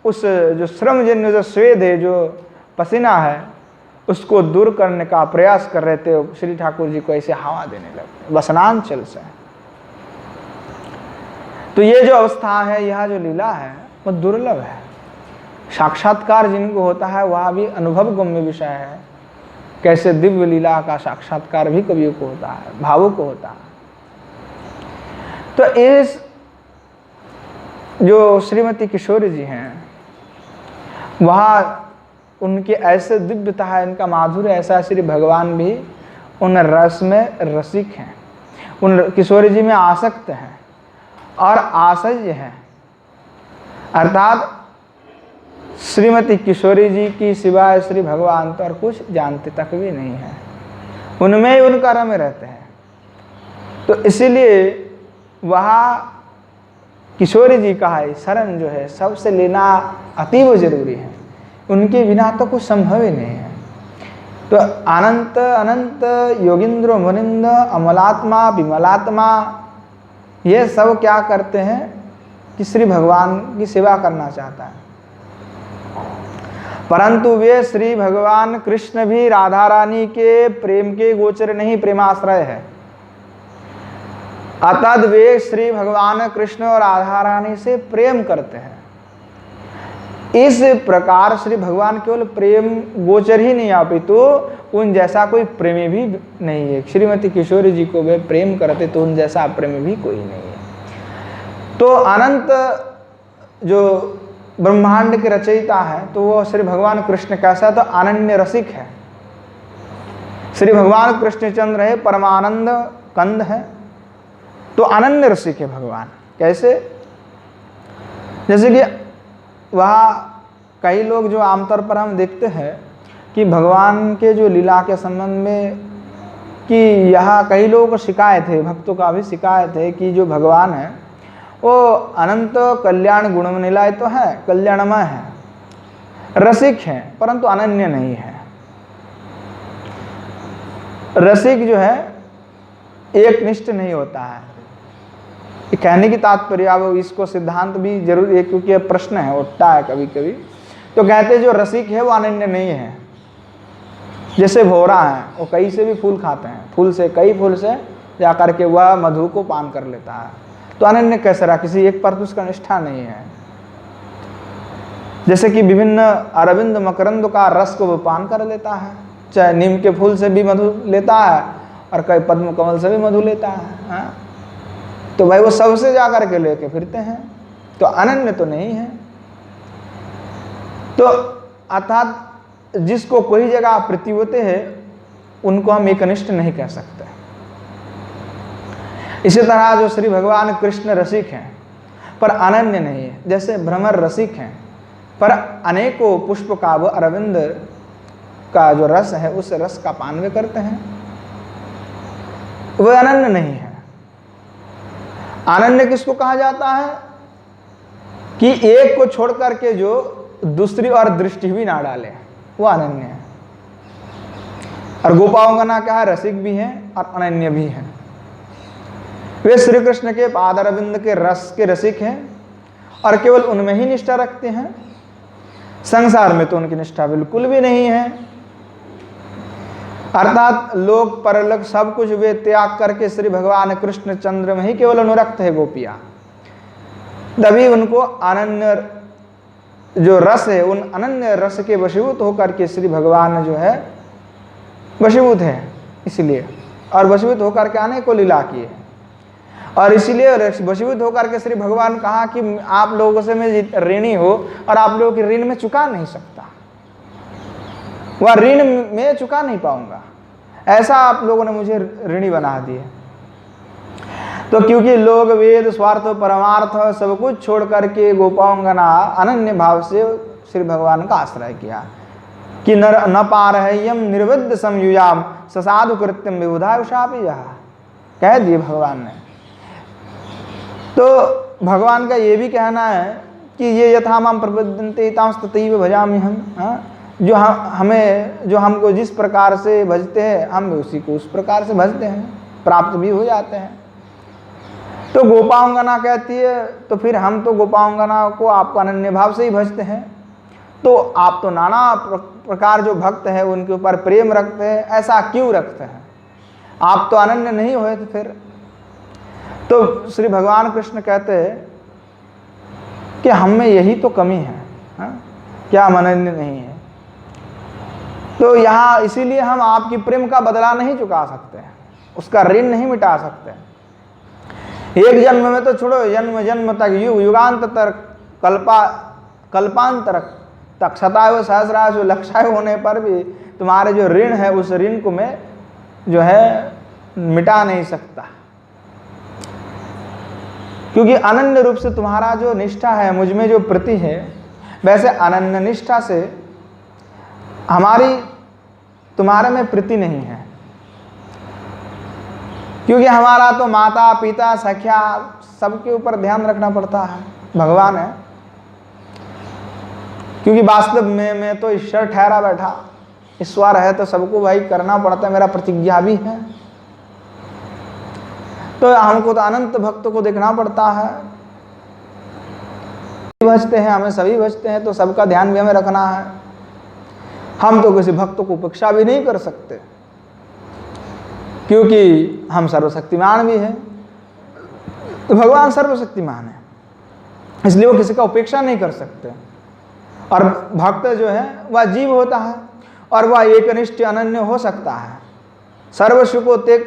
Speaker 1: उस जो श्रमजन्य जो स्वेद है, जो पसीना है, उसको दूर करने का प्रयास कर रहे थे। श्री ठाकुर जी को ऐसे हवा देने लगे वसनांचल से। तो ये जो अवस्था है, यह जो लीला है वो दुर्लभ है। साक्षात्कार जिनको होता है वह भी अनुभव गम्य विषय है। कैसे दिव्य लीला का साक्षात्कार भी कवियों को होता है, भावों को होता है। तो इस जो श्रीमती किशोरी जी हैं वह उनके ऐसे दिव्यता है, इनका माधुर्य ऐसा, श्री भगवान भी उन रस में रसिक हैं, उन किशोरी जी में आसक्त हैं और आसज्य हैं। अर्थात श्रीमती किशोरी जी की सिवाय श्री भगवान तो और कुछ जानते तक भी नहीं है, उनमें ही उनका रमे रहते हैं। तो इसीलिए वह किशोरी जी का है शरण जो है सबसे लेना अतीव जरूरी है। उनके बिना तो कुछ संभव ही नहीं है। तो अनंत अनंत योगिंद्र मुनिंद अमलात्मा विमलात्मा ये सब क्या करते हैं कि श्री भगवान की सेवा करना चाहता है, परंतु वे श्री भगवान कृष्ण भी राधा रानी के प्रेम के गोचर नहीं, प्रेमाश्रय है। अतः वे श्री भगवान कृष्ण और राधा रानी से प्रेम करते हैं। इस प्रकार श्री भगवान केवल प्रेम गोचर ही नहीं, अपितु उन जैसा कोई प्रेमी भी नहीं है। श्रीमती किशोरी जी को वे प्रेम करते तो उन जैसा प्रेमी भी कोई नहीं है। तो अनंत जो ब्रह्मांड के रचयिता है तो वो श्री भगवान कृष्ण कैसा, तो अनन्य रसिक है। श्री भगवान कृष्णचंद्र है, परमानंद कंद है, तो अनन्य रसिक है भगवान। कैसे, जैसे कि वह कई लोग जो आमतौर पर हम देखते हैं कि भगवान के जो लीला के संबंध में कि यहाँ कई लोगों को शिकायत है, भक्तों का भी शिकायत है कि जो भगवान है वो अनंत कल्याण गुणमनिलय तो है, कल्याणमय है, रसिक है, परंतु अनन्य नहीं है। रसिक जो है एक निष्ठ नहीं होता है। कहने की तात्पर्य, अब इसको सिद्धांत भी जरूर है क्योंकि प्रश्न है, उठता है कभी कभी। तो कहते हैं जो रसिक है वो अनन्य नहीं है। जैसे भौरा है, वो कई से भी फूल खाते हैं, फूल से कई फूल से जाकर के वह मधु को पान कर लेता है, तो अनन्य कैसे रहा, किसी एक पर उसका निष्ठा नहीं है। जैसे कि विभिन्न अरविंद मकरंद का रस को वो पान कर लेता है, चाहे नीम के फूल से भी मधु लेता है और कई पद्म कमल से भी मधु लेता है, तो भाई वो सबसे जाकर के लेके फिरते हैं, तो अनन्य तो नहीं है। तो अर्थात जिसको कोई जगह प्रीति होते हैं उनको हम एकनिष्ठ नहीं कह सकते। इसी तरह जो श्री भगवान कृष्ण रसिक हैं पर अनन्य नहीं है, जैसे भ्रमर रसिक हैं पर अनेकों पुष्प का वो अरविंद का जो रस है उस रस का पान वे करते हैं, वह अनन्य नहीं है। अनन्य किसको कहा जाता है कि एक को छोड़ करके जो दूसरी और दृष्टि भी ना डाले, वो अनन्य है। और गोपाओं का ना क्या है, रसिक भी है और अनन्य भी है। वे श्री कृष्ण के पाद अरविंद के रस के रसिक हैं और केवल उनमें ही निष्ठा रखते हैं, संसार में तो उनकी निष्ठा बिल्कुल भी नहीं है। अर्थात लोक परलोक सब कुछ वे त्याग करके श्री भगवान कृष्ण चंद्र में ही केवल अनुरक्त है गोपियां, तभी उनको अनन्य जो रस है उन अनन्य रस के वशीभूत होकर के श्री भगवान जो है वशीभूत है, इसलिए और वशीभूत होकर के अनेकों लीला किए। और इसीलिए वशीभूत होकर के श्री भगवान कहा कि आप लोगों से मैं ऋणी हो और आप लोगों की ऋण में चुका नहीं सकता, वह ऋण में चुका नहीं पाऊंगा, ऐसा आप लोगों ने मुझे ऋणी बना दिए। तो क्योंकि लोग वेद स्वार्थ परमार्थ सब कुछ छोड़ करके गोपांगना अनन्य भाव से श्री भगवान का आश्रय किया कि न पारह्यम निर्विद्य समयुजाम ससाधु कृत्यम विबुधा उषापि कह दिए भगवान ने। तो भगवान का ये भी कहना है कि ये यथा माम प्रपद्यन्ते तथैव भजामि हम, जो हमको जिस प्रकार से भजते हैं हम भी उसी को उस प्रकार से भजते हैं, प्राप्त भी हो जाते हैं। तो गोपांगना कहती है तो फिर हम तो गोपांगना को आपको अनन्य भाव से ही भजते हैं, तो आप तो नाना प्रकार जो भक्त है उनके ऊपर प्रेम रखते हैं, ऐसा क्यों रखते हैं? आप तो अनन्य नहीं हुए थे फिर। तो श्री भगवान कृष्ण कहते हैं कि हम में यही तो कमी है, क्या हम अनन्य नहीं है? तो यहाँ इसीलिए हम आपकी प्रेम का बदला नहीं चुका सकते, उसका ऋण नहीं मिटा सकते। एक जन्म में तो छोड़ो, जन्म जन्म तक युग युगांत तक कल्पांतर तक शतायु सहस्रायु लक्षायु होने पर भी तुम्हारे जो ऋण है उस ऋण को मैं जो है मिटा नहीं सकता, क्योंकि अनन्य रूप से तुम्हारा जो निष्ठा है मुझ में जो प्रीति है, वैसे अनन्य निष्ठा से हमारी तुम्हारे में प्रीति नहीं है। क्योंकि हमारा तो माता पिता सख्या सबके ऊपर ध्यान रखना पड़ता है, भगवान है। क्योंकि वास्तव में मैं तो ईश्वर ठहरा बैठा, ईश्वर है तो सबको भाई करना पड़ता है, मेरा प्रतिज्ञा भी है। तो हमको तो अनंत भक्तों को देखना पड़ता है, भजते हैं हमें, सभी भजते हैं, तो सबका ध्यान भी हमें रखना है। हम तो किसी भक्त को उपेक्षा भी नहीं कर सकते, क्योंकि हम सर्वशक्तिमान भी हैं। तो भगवान सर्वशक्तिमान है, इसलिए वो किसी का उपेक्षा नहीं कर सकते। और भक्त जो है वह जीव होता है और वह एकनिष्ठ अनन्य हो सकता है, सर्वस्व को त्याग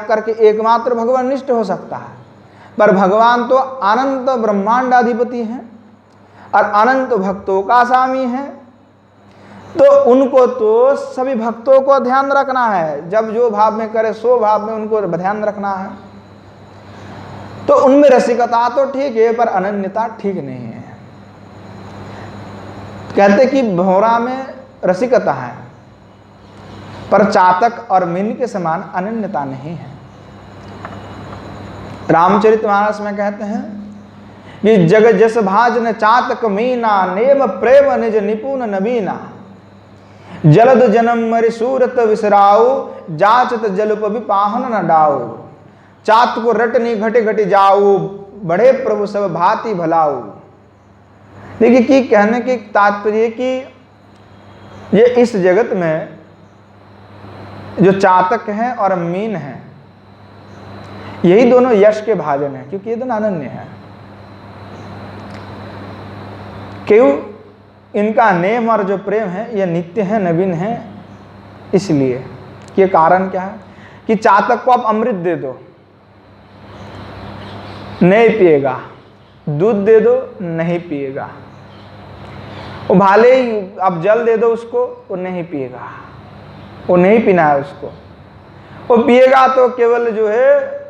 Speaker 1: करके एकमात्र भगवान निष्ठ हो सकता है। पर भगवान तो अनंत ब्रह्मांडाधिपति हैं और अनंत भक्तों का स्वामी है, तो उनको तो सभी भक्तों को ध्यान रखना है। जब जो भाव में करे सो भाव में उनको ध्यान रखना है। तो उनमें रसिकता तो ठीक है पर अनन्यता ठीक नहीं है। कहते कि भौरा में रसिकता है पर चातक और मीन के समान अनन्यता नहीं है। रामचरितमानस में कहते हैं कि जग जस भाजन चातक मीना नेम प्रेम निज निपुण नबीना जलद जन्म मरि सूरत विसराऊ जाचत जलुप विपाहन न डाऊ चात को रटनी घटे घटे जाऊ बड़े प्रभु सब भांति भलाऊ। देखिए कि कहने की तात्पर्य कि ये इस जगत में जो चातक हैं और मीन हैं यही दोनों यश के भाजन हैं, क्योंकि ये दोनों अनन्य हैं। क्यों? इनका नेम और जो प्रेम है ये नित्य है, नवीन है। इसलिए ये कारण क्या है कि चातक को आप अमृत दे दो नहीं पिएगा, दूध दे दो नहीं पिएगा, वो भाले ही आप जल दे दो उसको वो नहीं पिएगा, वो नहीं पीना है उसको। वो पिएगा तो केवल जो है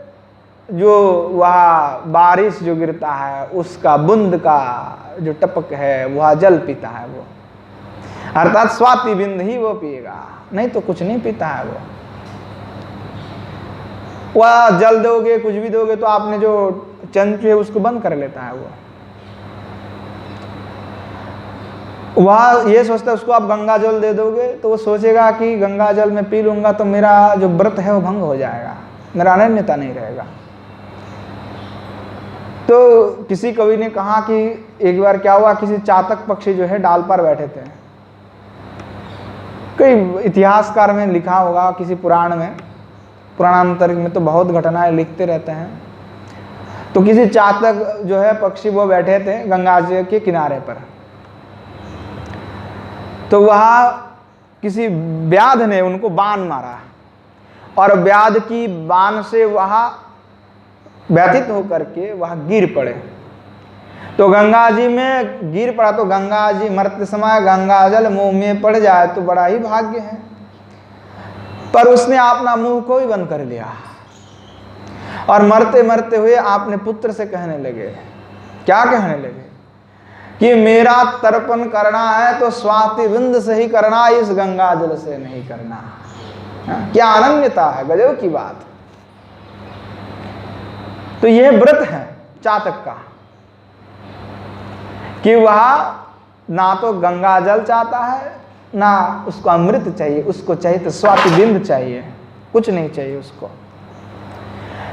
Speaker 1: जो वह बारिश जो गिरता है उसका बूंद का जो टपक है वह जल पीता है वो, अर्थात स्वाति बिंद ही वो पिएगा, नहीं तो कुछ नहीं पीता है वो। वह जल दोगे कुछ भी दोगे तो आपने जो चंचु है उसको बंद कर लेता है वो। वह ये सोचता है उसको आप गंगा जल दे दोगे तो वो सोचेगा कि गंगा जल में पी लूंगा तो मेरा जो व्रत है वो भंग हो जाएगा, मेरा अनन्यता नहीं रहेगा। तो किसी कवि ने कहा कि एक बार क्या हुआ, किसी चातक पक्षी जो है डाल पर बैठे थे। कोई इतिहासकार में लिखा होगा किसी पुराण में, पुराणांतर में तो बहुत घटनाएं लिखते रहते हैं। तो किसी चातक जो है पक्षी वो बैठे थे गंगा जी के किनारे पर। तो वहाँ किसी व्याध ने उनको बाण मारा और व्याध की बाण से वहाँ व्यथित होकर के वह गिर पड़े। तो गंगा जी में गिर पड़ा तो गंगा जी मरते समय गंगा जल मुंह में पड़ जाए तो बड़ा ही भाग्य है, पर उसने अपना मुंह को ही बंद कर लिया और मरते मरते हुए आपने पुत्र से कहने लगे, क्या कहने लगे कि मेरा तर्पण करना है तो स्वाति बिंद से ही करना, इस गंगा जल से नहीं करना। क्या अनन्यता है, गजब की बात। तो यह व्रत है चातक का कि वह ना तो गंगा जल चाहता है ना उसको अमृत चाहिए, उसको चाहिए तो स्वाति बिंद चाहिए, कुछ नहीं चाहिए उसको।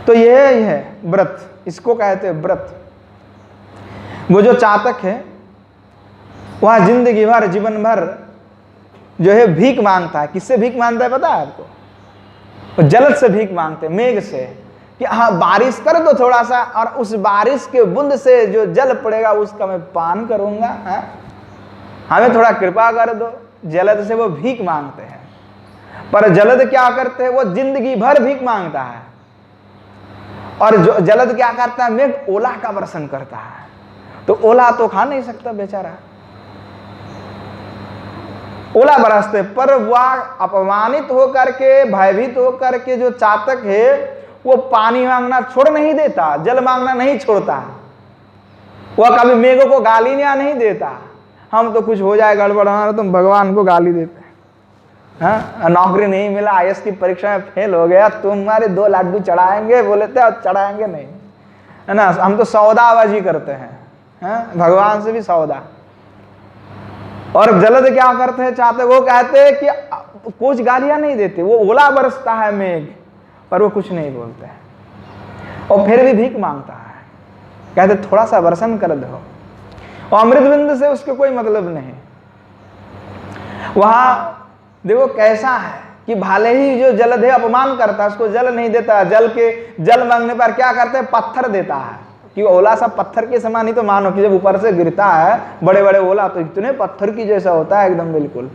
Speaker 1: तो यह है व्रत, इसको कहते हैं व्रत। वो जो चातक है वह जिंदगी भर जीवन भर जो है भीख मांगता है। किससे भीख मांगता है पता है आपको? वो जल से भीख मांगते हैं, मेघ से, कि हाँ बारिश कर दो थोड़ा सा और उस बारिश के बूंद से जो जल पड़ेगा उसका मैं पान करूंगा, है? हमें थोड़ा कृपा कर दो। जलद से वो भीख मांगते हैं, पर जलद क्या करते हैं? वो जिंदगी भर भीख मांगता है। और जो जलद क्या करता है? मेघ ओला का वर्षण करता है। तो ओला तो खा नहीं सकता बेचारा, ओला बरसते, पर वह अपमानित होकर के, भयभीत होकर के जो चातक है वो पानी मांगना छोड़ नहीं देता, जल मांगना नहीं छोड़ता। वह कभी मेघों को गाली नहीं देता। हम तो कुछ हो जाए गड़बड़ तो तुम भगवान को गाली देते हैं। नौकरी नहीं मिला, आईएएस की परीक्षा में फेल हो गया, तुम्हारे 2 लड्डू चढ़ाएंगे, बोले थे और चढ़ाएंगे नहीं, है ना। हम तो सौदाबाजी करते हैं, भगवान से भी सौदा। और जलद क्या करते हैं चाहते, वो कहते हैं कि कुछ गालियां नहीं देते, वो ओला बरसता है मेघ पर वो कुछ नहीं बोलते हैं और फिर भी भीख मांगता है। कहते थोड़ा सा वर्षण कर दो, और अमृत बिंद से उसको कोई मतलब नहीं। वहां देखो कैसा है कि भले ही जो जलद है अपमान करता है, उसको जल नहीं देता, जल मांगने पर क्या करते हैं? पत्थर देता है। कि ओला सा पत्थर के समान ही तो मानो कि जब ऊपर से गिरता है बड़े बड़े ओला तो इतने पत्थर की जैसा होता है एकदम बिल्कुल।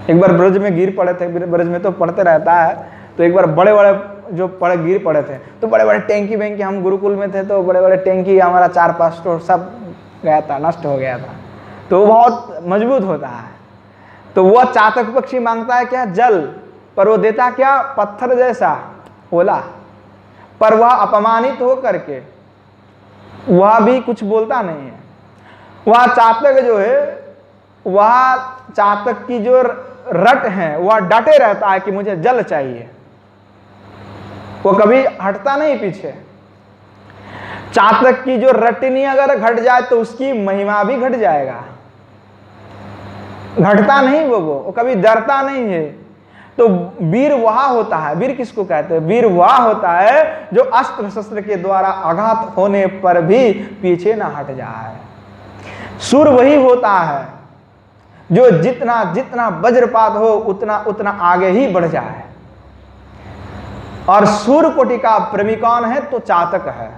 Speaker 1: एक बार ब्रज में गिर पड़े थे, ब्रज में तो पड़ते रहता है, तो एक बार बड़े बड़े जो गिर पड़े थे तो बड़े बड़े टैंकी वैंकी, हम गुरुकुल में थे तो बड़े बड़े टैंकी हमारा 4-5 स्टोर सब गया था, नष्ट हो गया था। तो वो बहुत मजबूत होता है। तो वह चातक पक्षी मांगता है क्या? जल, पर वो देता क्या? पत्थर जैसा ओला। पर वह अपमानित हो करके वह भी कुछ बोलता नहीं है। वह चातक जो है, वह चातक की जो रट है वह डटे रहता है कि मुझे जल चाहिए, वो कभी हटता नहीं पीछे। चातक की जो रटनी अगर घट जाए तो उसकी महिमा भी घट जाएगा, घटता नहीं वो कभी डरता नहीं है। तो वीर वह होता है, वीर किसको कहते हैं? वीर वह होता है जो अस्त्र शस्त्र के द्वारा आघात होने पर भी पीछे ना हट जाए। सूर वही होता है जो जितना जितना वज्रपात हो उतना उतना आगे ही बढ़ जाए। और सूर कोटि का प्रेमी कौन है? तो चातक है।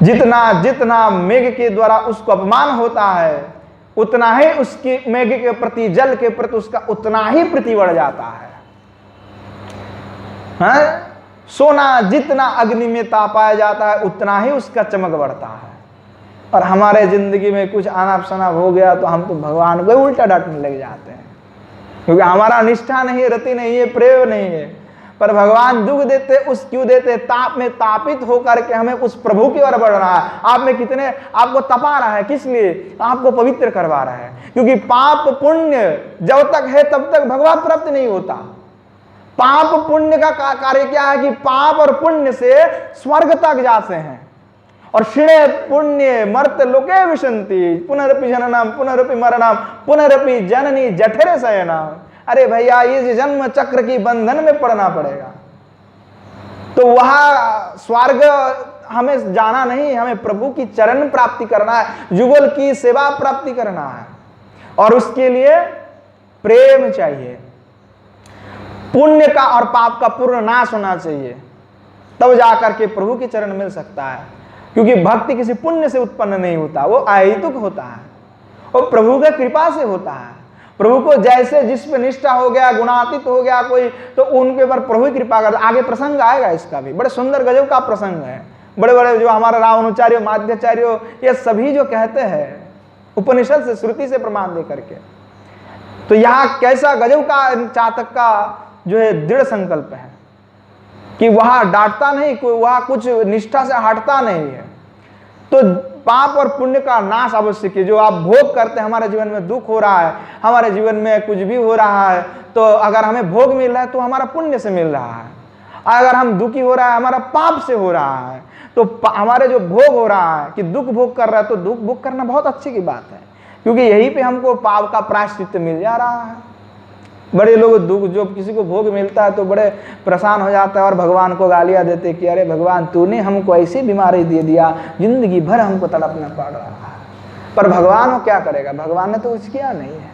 Speaker 1: जितना जितना मेघ के द्वारा उसको अपमान होता है उतना ही उसकी मेघ के प्रति, जल के प्रति उसका उतना ही प्रीति बढ़ जाता है। सोना जितना अग्नि में तापाया जाता है उतना ही उसका चमक बढ़ता है। और हमारे जिंदगी में कुछ अनाप शनाप हो गया तो हम तो भगवान को उल्टा डांटने लग जाते हैं, क्योंकि हमारा निष्ठा नहीं है, रति नहीं है, प्रेम नहीं है। पर भगवान दुख देते, उस क्यों देते? ताप में तापित होकर के हमें उस प्रभु की ओर बढ़ना है। आप में कितने आपको तपा रहा है, किस लिए? आपको पवित्र करवा रहा है, क्योंकि पाप पुण्य जब तक है तब तक भगवान प्राप्त नहीं होता। पाप पुण्य का कार्य क्या है कि पाप और पुण्य से स्वर्ग तक जाते हैं। और क्षीणे पुण्य मर्त लोके विशंति पुनरपि जननम पुनरपि मरणम पुनरपि जननी जठरे शयनम। अरे भैया, ये जन्म चक्र की बंधन में पड़ना पड़ेगा। तो वहां स्वर्ग हमें जाना नहीं, हमें प्रभु की चरण प्राप्ति करना है, युगल की सेवा प्राप्ति करना है। और उसके लिए प्रेम चाहिए, पुण्य का और पाप का पूर्ण नाश होना चाहिए, तब जाकर के प्रभु की चरण मिल सकता है। क्योंकि भक्ति किसी पुण्य से उत्पन्न नहीं होता, वो अहेतुक होता है, वो प्रभु की कृपा से होता है। प्रभु को जैसे जिस पे निष्ठा हो गया, गुणातीत हो गया कोई, तो उनके ऊपर प्रभु की कृपा कर। आगे प्रसंग आएगा इसका भी, बड़े सुंदर गजब का प्रसंग है। बड़े बड़े जो हमारा रावणाचार्य, माध्याचार्य, ये सभी जो कहते हैं उपनिषद से, श्रुति से प्रमाण दे करके, तो यहाँ कैसा गजब का चातक का जो है दृढ़ संकल्प है कि वहां डांटता नहीं, कोई वहां कुछ निष्ठा से हटता नहीं है। तो पाप और पुण्य का नाश आवश्यक है। जो आप भोग करते हैं, हमारे जीवन में दुख हो रहा है, हमारे जीवन में कुछ भी हो रहा है, तो अगर हमें भोग मिल रहा है तो हमारा पुण्य से मिल रहा है। अगर हम दुखी हो रहा है, हमारा पाप से हो रहा है। तो हमारे जो भोग हो रहा है कि दुख भोग कर रहा है, तो दुख भोग करना बहुत अच्छी की बात है, क्योंकि यहीं पे हमको पाप का प्रायश्चित मिल जा रहा है। बड़े लोग दुख, जो किसी को भोग मिलता है तो बड़े परेशान हो जाता है और भगवान को गालियां देते कि अरे भगवान, तूने हमको ऐसी बीमारी दे दिया, जिंदगी भर हमको तड़पना पड़ रहा है। पर भगवान वो क्या करेगा? भगवान ने तो कुछ किया नहीं है।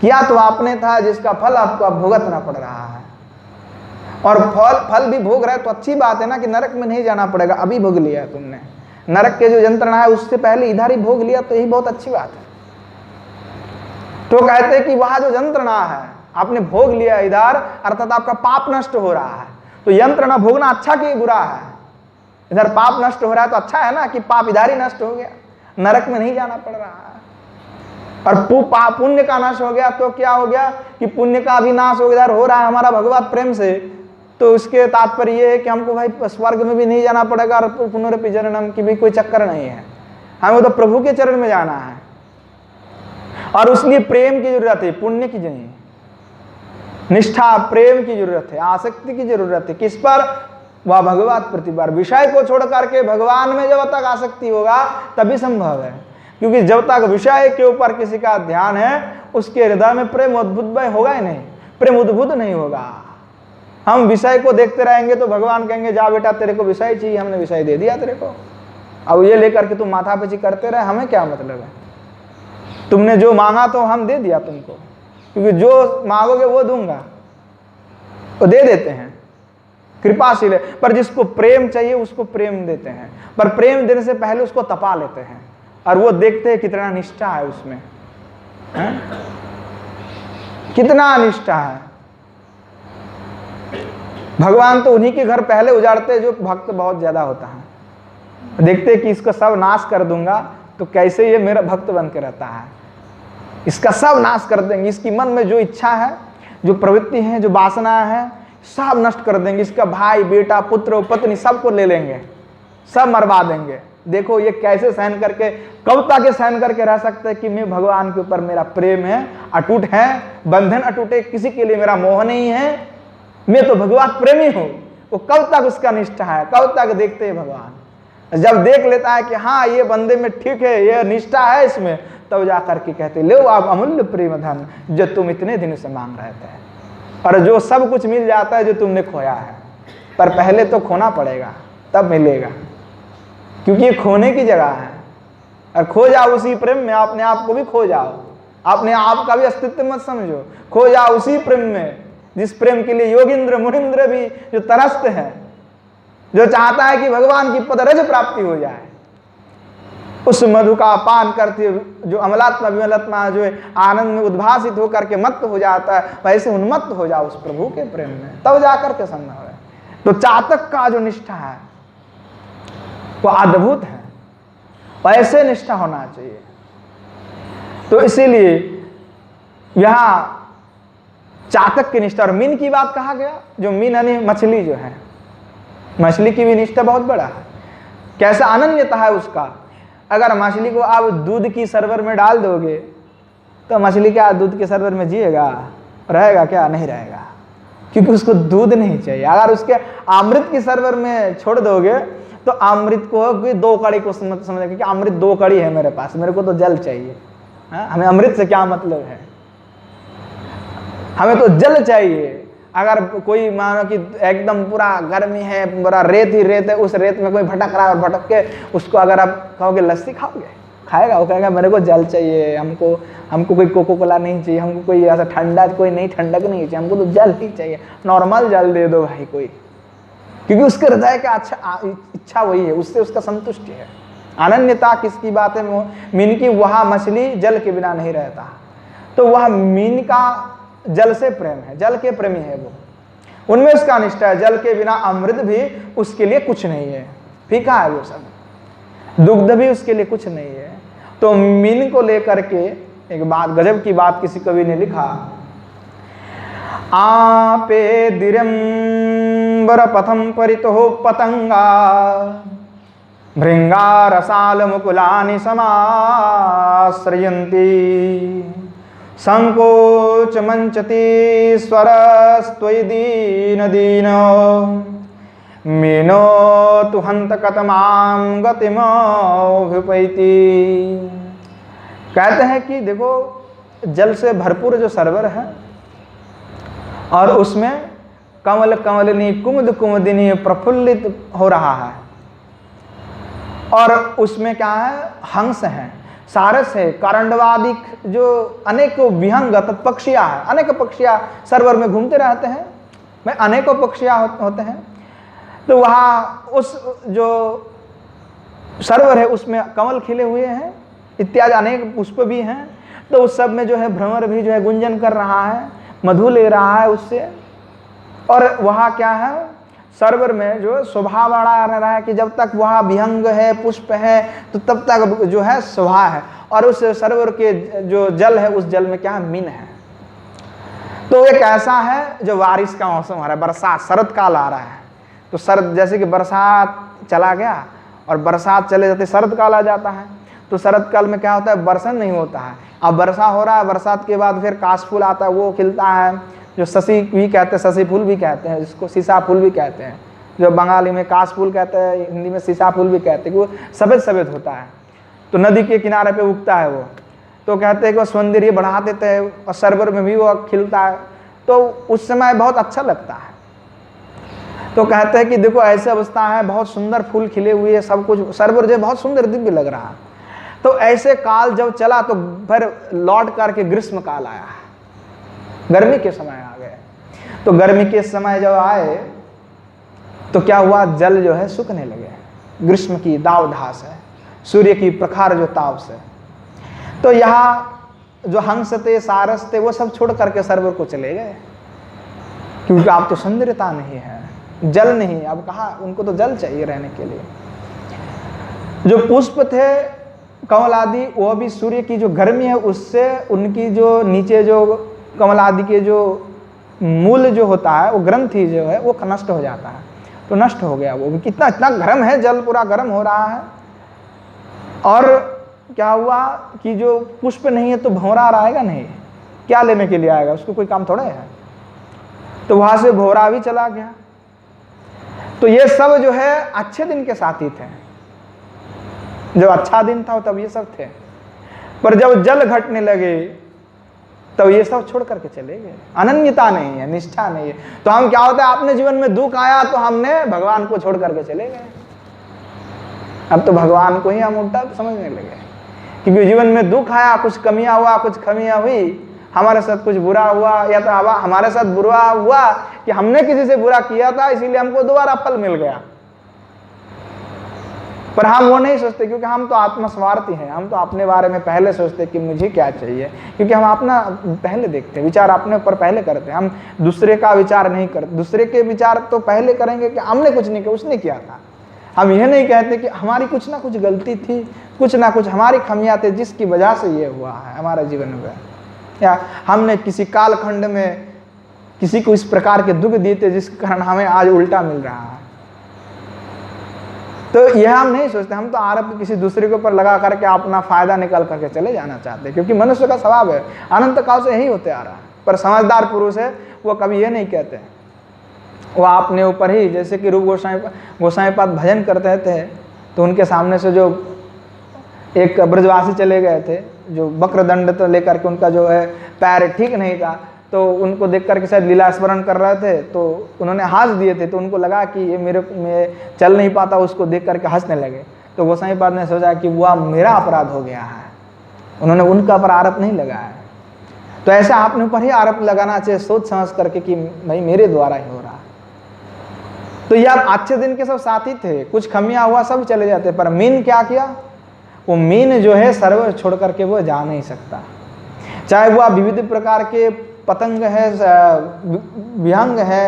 Speaker 1: किया तो आपने था जिसका फल आपको अब भुगतना पड़ रहा है। और फल भी भोग रहे तो अच्छी बात है ना, कि नरक में नहीं जाना पड़ेगा। अभी भोग लिया तुमने, नरक के जो यंत्रणा है उससे पहले इधर ही भोग लिया, तो यही बहुत अच्छी बात है। तो कहते हैं कि वहां जो यंत्रणा है आपने भोग लिया इधर, अर्थात आपका पाप नष्ट हो रहा है। तो यंत्रणा भोगना अच्छा कि बुरा है? इधर पाप नष्ट हो रहा है तो अच्छा है ना, कि पाप इधर ही नष्ट हो गया, नरक में नहीं जाना पड़ रहा है। और पुण्य का नाश हो गया तो क्या हो गया कि पुण्य का भी नाश हो गया, हो रहा है हमारा भगवत प्रेम से। तो उसके तात्पर्य ये है कि हमको भाई स्वर्ग में भी नहीं जाना पड़ेगा और पुनरपि जननम की भी कोई चक्कर नहीं है, हमें तो प्रभु के चरण में जाना है। और उसलिए प्रेम की जरूरत है, पुण्य की नहीं। निष्ठा, प्रेम की जरूरत है, आसक्ति की जरूरत है। किस पर? वह भगवत प्रतिभार। विषय को छोड़ करके भगवान में जब तक आसक्ति होगा तभी संभव है, क्योंकि जब तक विषय के ऊपर किसी का ध्यान है, उसके हृदय में प्रेम उद्भुत होगा ही नहीं, प्रेम उद्भुत नहीं होगा। हम विषय को देखते रहेंगे तो भगवान कहेंगे जा बेटा तेरे को विषय चाहिए, हमने विषय दे दिया तेरे को, अब ये लेकर के तुम माथापच्ची करते रहे, हमें क्या मतलब है? तुमने जो मांगा तो हम दे दिया तुमको, क्योंकि जो मांगोगे वो दूंगा, वो दे देते हैं, कृपाशील है। पर जिसको प्रेम चाहिए उसको प्रेम देते हैं, पर प्रेम देने से पहले उसको तपा लेते हैं और वो देखते हैं कितना निष्ठा है उसमें, कितना निष्ठा है। भगवान तो उन्हीं के घर पहले उजाड़ते हैं जो भक्त बहुत ज्यादा होता है। देखते कि इसका सब नाश कर दूंगा तो कैसे ये मेरा भक्त बन के रहता है, इसका सब नाश कर देंगे, इसकी मन में जो इच्छा है, जो प्रवृत्ति है, जो वासना है, सब नष्ट कर देंगे। इसका भाई, बेटा, पुत्र, पत्नी सबको ले लेंगे, सब मरवा देंगे। देखो ये कैसे सहन करके, कब तक सहन करके रह सकते हैं कि मैं भगवान के ऊपर मेरा प्रेम है, अटूट है, बंधन अटूट है, किसी के लिए मेरा मोह नहीं है, मैं तो भगवान प्रेमी हूं। वो कब तक उसका निष्ठा है, कब तक देखते हैं भगवान। जब देख लेता है कि हाँ ये बंदे में ठीक है, ये निष्ठा है इसमें, तब जाकर के कहते लो आप अमूल्य प्रेम धन जो तुम इतने दिन से मांग रहे थे। और जो सब कुछ मिल जाता है जो तुमने खोया है, पर पहले तो खोना पड़ेगा तब मिलेगा, क्योंकि ये खोने की जगह है। और खो जाओ उसी प्रेम में, अपने आप को भी खो जाओ, अपने आप का भी अस्तित्व मत समझो, खो जाओ उसी प्रेम में जिस प्रेम के लिए योगिंद्र मुनिंद्र भी जो तरसते हैं, जो चाहता है कि भगवान की पदरज प्राप्ति हो जाए। उस मधु का पान करते जो अमलात्मा विमलात्मा जो आनंद में उद्भासित होकर के मत्त हो जाता है, वैसे उन्मत्त हो जाओ उस प्रभु के प्रेम में, तब जाकर के संभव है। तो चातक का जो निष्ठा है वो अद्भुत है, वैसे निष्ठा होना चाहिए। तो इसीलिए यहां चातक की निष्ठा, और मीन की बात कहा गया, जो मीन यानी मछली जो है, मछली की भी निष्ठा बहुत बड़ा है। कैसा अनन्यता है उसका। अगर मछली को आप दूध की सरवर में डाल दोगे तो मछली क्या दूध के सरवर में जिएगा? रहेगा क्या? नहीं रहेगा, क्योंकि उसको दूध नहीं चाहिए। अगर उसके अमृत की सरवर में छोड़ दोगे तो अमृत को दो कड़ी को समझेगा कि अमृत दो कड़ी है मेरे पास, मेरे को तो जल चाहिए। हमें अमृत से क्या मतलब है, हमें तो जल चाहिए। अगर कोई मानो कि एकदम पूरा गर्मी है, पूरा रेत ही रेत है, उस रेत में कोई भटक रहा है और भटक के उसको अगर आप कहोगे लस्सी खाओगे, खाएगा? वो कहेगा मेरे को जल चाहिए, हमको कोई कोको कोला नहीं चाहिए, हमको कोई ऐसा ठंडा कोई नहीं ठंडक नहीं चाहिए, हमको तो जल ही चाहिए, नॉर्मल जल दे दो भाई कोई, क्योंकि उसके हृदय का अच्छा इच्छा वही है, उससे उसका संतुष्टि है। अनन्यता किसकी बात है? मीन की वहां मछली जल के बिना नहीं रहता। तो वह मीन का जल से प्रेम है, जल के प्रेमी है वो, उनमें उसका निष्ठा है। जल के बिना अमृत भी उसके लिए कुछ नहीं है, फीका है वो सब, दुग्ध भी उसके लिए कुछ नहीं है। तो मीन को लेकर के एक बात, गजब की बात किसी कवि ने लिखा, आपे दिरंबर पथम परितो पतंगा भृंगा रसाल मुकुलानि समाश्रयन्ति संकोच मंचति स्वरस्त्वयि दीन दीन मीनो तु हंत कतमाम गतिमभ्युपैति। कहते हैं कि देखो जल से भरपूर जो सरोवर है और उसमें कमल कमलिनी कुमुद कुमुदिनी प्रफुल्लित हो रहा है, और उसमें क्या है, हंस है, सारस है, करंडवादिक जो अनेकों विहंग पक्षियां हैं, अनेक पक्षियां सरोवर में घूमते रहते हैं, में अनेकों पक्षियां होते हैं। तो वहाँ उस जो सरोवर है उसमें कमल खिले हुए हैं, इत्यादि अनेक पुष्प भी हैं। तो उस सब में जो है भ्रमर भी जो है गुंजन कर रहा है, मधु ले रहा है उससे। और वहाँ क्या है, सरोवर में जो शोभा बढ़ा रहा है कि जब तक वहाँ विहंग है, पुष्प है, तो तब तक जो है शोभा है। और उस सरोवर के जो जल है, उस जल में क्या है, मीन है। तो एक ऐसा है जो बारिश का मौसम आ रहा है, बरसात, शरद काल आ रहा है। तो शरद, जैसे कि बरसात चला गया और बरसात चले जाते शरद काल आ जाता है। तो शरद काल में क्या होता है, बरसन नहीं होता है, अब वर्षा हो रहा है। बरसात के बाद फिर काशफूल आता है, वो खिलता है, जो शशि भी कहते हैं, शशि फूल भी कहते हैं, जिसको सीसा फूल भी कहते हैं, जो बंगाली में काशफूल कहते हैं, हिंदी में सीसा फूल भी कहते हैं, कि वो सफ़ेद सफ़ेद होता है। तो नदी के किनारे पे उगता है वो, तो कहते हैं कि वो सौंदर्य बढ़ा देते हैं, और सरोवर में भी वो खिलता है, तो उस समय बहुत अच्छा लगता है। तो कहते हैं कि देखो ऐसी अवस्था है, बहुत सुंदर फूल खिले हुए है, सब कुछ सरोवर जो बहुत सुंदर दिव्य लग रहा है। तो ऐसे काल जब चला तो फिर लौट करके ग्रीष्म काल आया, गर्मी के समय आ गए। तो गर्मी के समय जब आए तो क्या हुआ, जल जो है सूखने लगे, ग्रीष्म की दावदाह से, सूर्य की प्रखर जो ताप से। तो यहाँ जो हंस थे, सारस थे, वो सब छोड़ करके सरोवर को चले गए, क्योंकि अब तो सौंदर्यता नहीं है, जल नहीं, अब कहाँ, उनको तो जल चाहिए रहने के लिए। जो पुष्प थे कमल आदि, वो भी सूर्य की जो गर्मी है उससे उनकी जो नीचे जो कमल आदि के जो मूल जो होता है, वो ग्रंथि जो है वो नष्ट हो जाता है। तो नष्ट हो गया वो, कितना इतना गर्म है, जल पूरा गर्म हो रहा है। और क्या हुआ कि जो पुष्प नहीं है तो भंवरा आएगा नहीं, क्या लेने के लिए आएगा, उसको कोई काम थोड़ा है। तो वहां से भंवरा भी चला गया। तो ये सब जो है अच्छे दिन के साथी थे, जब अच्छा दिन था तब ये सब थे, पर जब जल घटने लगे तब ये सब छोड़ करके चले गए। अनन्यता नहीं है, निष्ठा नहीं है। तो हम क्या होता है, अपने जीवन में दुख आया तो हमने भगवान को छोड़ करके चले गए। अब तो भगवान को ही हम उल्टा समझने लगे, क्योंकि जीवन में दुख आया, कुछ कमियां हुआ, कुछ खमियां हुई, हमारे साथ कुछ बुरा हुआ, या तो हमारे साथ बुरा हुआ कि हमने किसी से बुरा किया था, इसीलिए हमको दोबारा फल मिल गया। पर हम वो नहीं सोचते, क्योंकि हम तो आत्मस्वार्थी हैं, हम तो अपने बारे में पहले सोचते कि मुझे क्या चाहिए, क्योंकि हम अपना पहले देखते हैं, विचार अपने ऊपर पहले करते हैं। हम दूसरे का विचार नहीं करते, दूसरे के विचार तो पहले करेंगे कि हमने कुछ नहीं किया, उसने किया था। हम यह नहीं कहते कि हमारी कुछ ना कुछ गलती थी, कुछ ना कुछ हमारी खामियां थे जिसकी वजह से ये हुआ है हमारे जीवन में, या हमने किसी कालखंड में किसी को इस प्रकार के दुख दिए थे जिसके कारण हमें आज उल्टा मिल रहा है। तो यह हम नहीं सोचते, हम तो आरोप किसी दूसरे के ऊपर लगा करके अपना फायदा निकाल करके चले जाना चाहते हैं, क्योंकि मनुष्य का स्वभाव है, अनंत काल से यही होते आ रहा है। पर समझदार पुरुष है वो कभी ये नहीं कहते, वो अपने ऊपर ही, जैसे कि रूप गोसाईपाद भजन करते थे, तो उनके सामने से जो एक ब्रजवासी चले गए थे, जो वक्रदंड तो लेकर के उनका जो है पैर ठीक नहीं था, तो उनको देख करके शायद लीला स्मरण कर रहे थे, तो उन्होंने हंस दिए थे। तो उनको लगा कि ये मैं चल नहीं पाता, उसको देख करके हंसने लगे। तो गोसाईपाद ने सोचा कि वह मेरा अपराध हो गया है, उन्होंने उनका पर आरोप नहीं लगाया। तो ऐसा अपने ऊपर ही आरोप लगाना चाहिए, सोच समझ करके कि भाई मेरे द्वारा ही हो रहा। तो ये आप अच्छे दिन के सब साथी थे, कुछ खमियां हुआ सब चले जाते, पर मीन क्या किया, वो मीन जो है सरोवर छोड़ करके वो जा नहीं सकता। चाहे वह विविध प्रकार के पतंग है, विहंग है,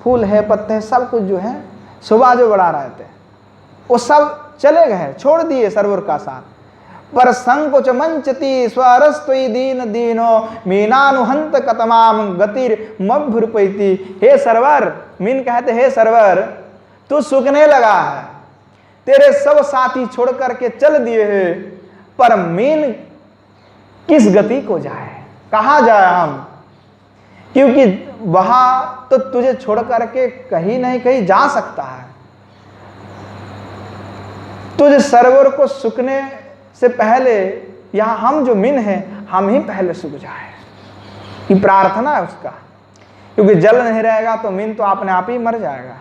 Speaker 1: फूल है, पत्ते हैं, सब कुछ जो है शोभा जो बढ़ा रहे थे वो सब चले गए, छोड़ दिए सरोवर का साथ। पर संकोच मंचती स्वरस्तुई दीन दीनो मीनानुहंत कतमाम गतिर मभ्रुपैती। हे सरवर, मीन कहते हे सरवर तू सूखने लगा है, तेरे सब साथी छोड़ करके चल दिए हैं, पर मीन किस गति को जाए, कहाँ जाए हम, क्योंकि वहां तो तुझे छोड़ करके कहीं नहीं कहीं जा सकता है। तुझे सरोवर को सूखने से पहले यहां हम जो मीन हैं हम ही पहले सूख जाए, ये प्रार्थना है उसका, क्योंकि जल नहीं रहेगा तो मीन तो अपने आप ही मर जाएगा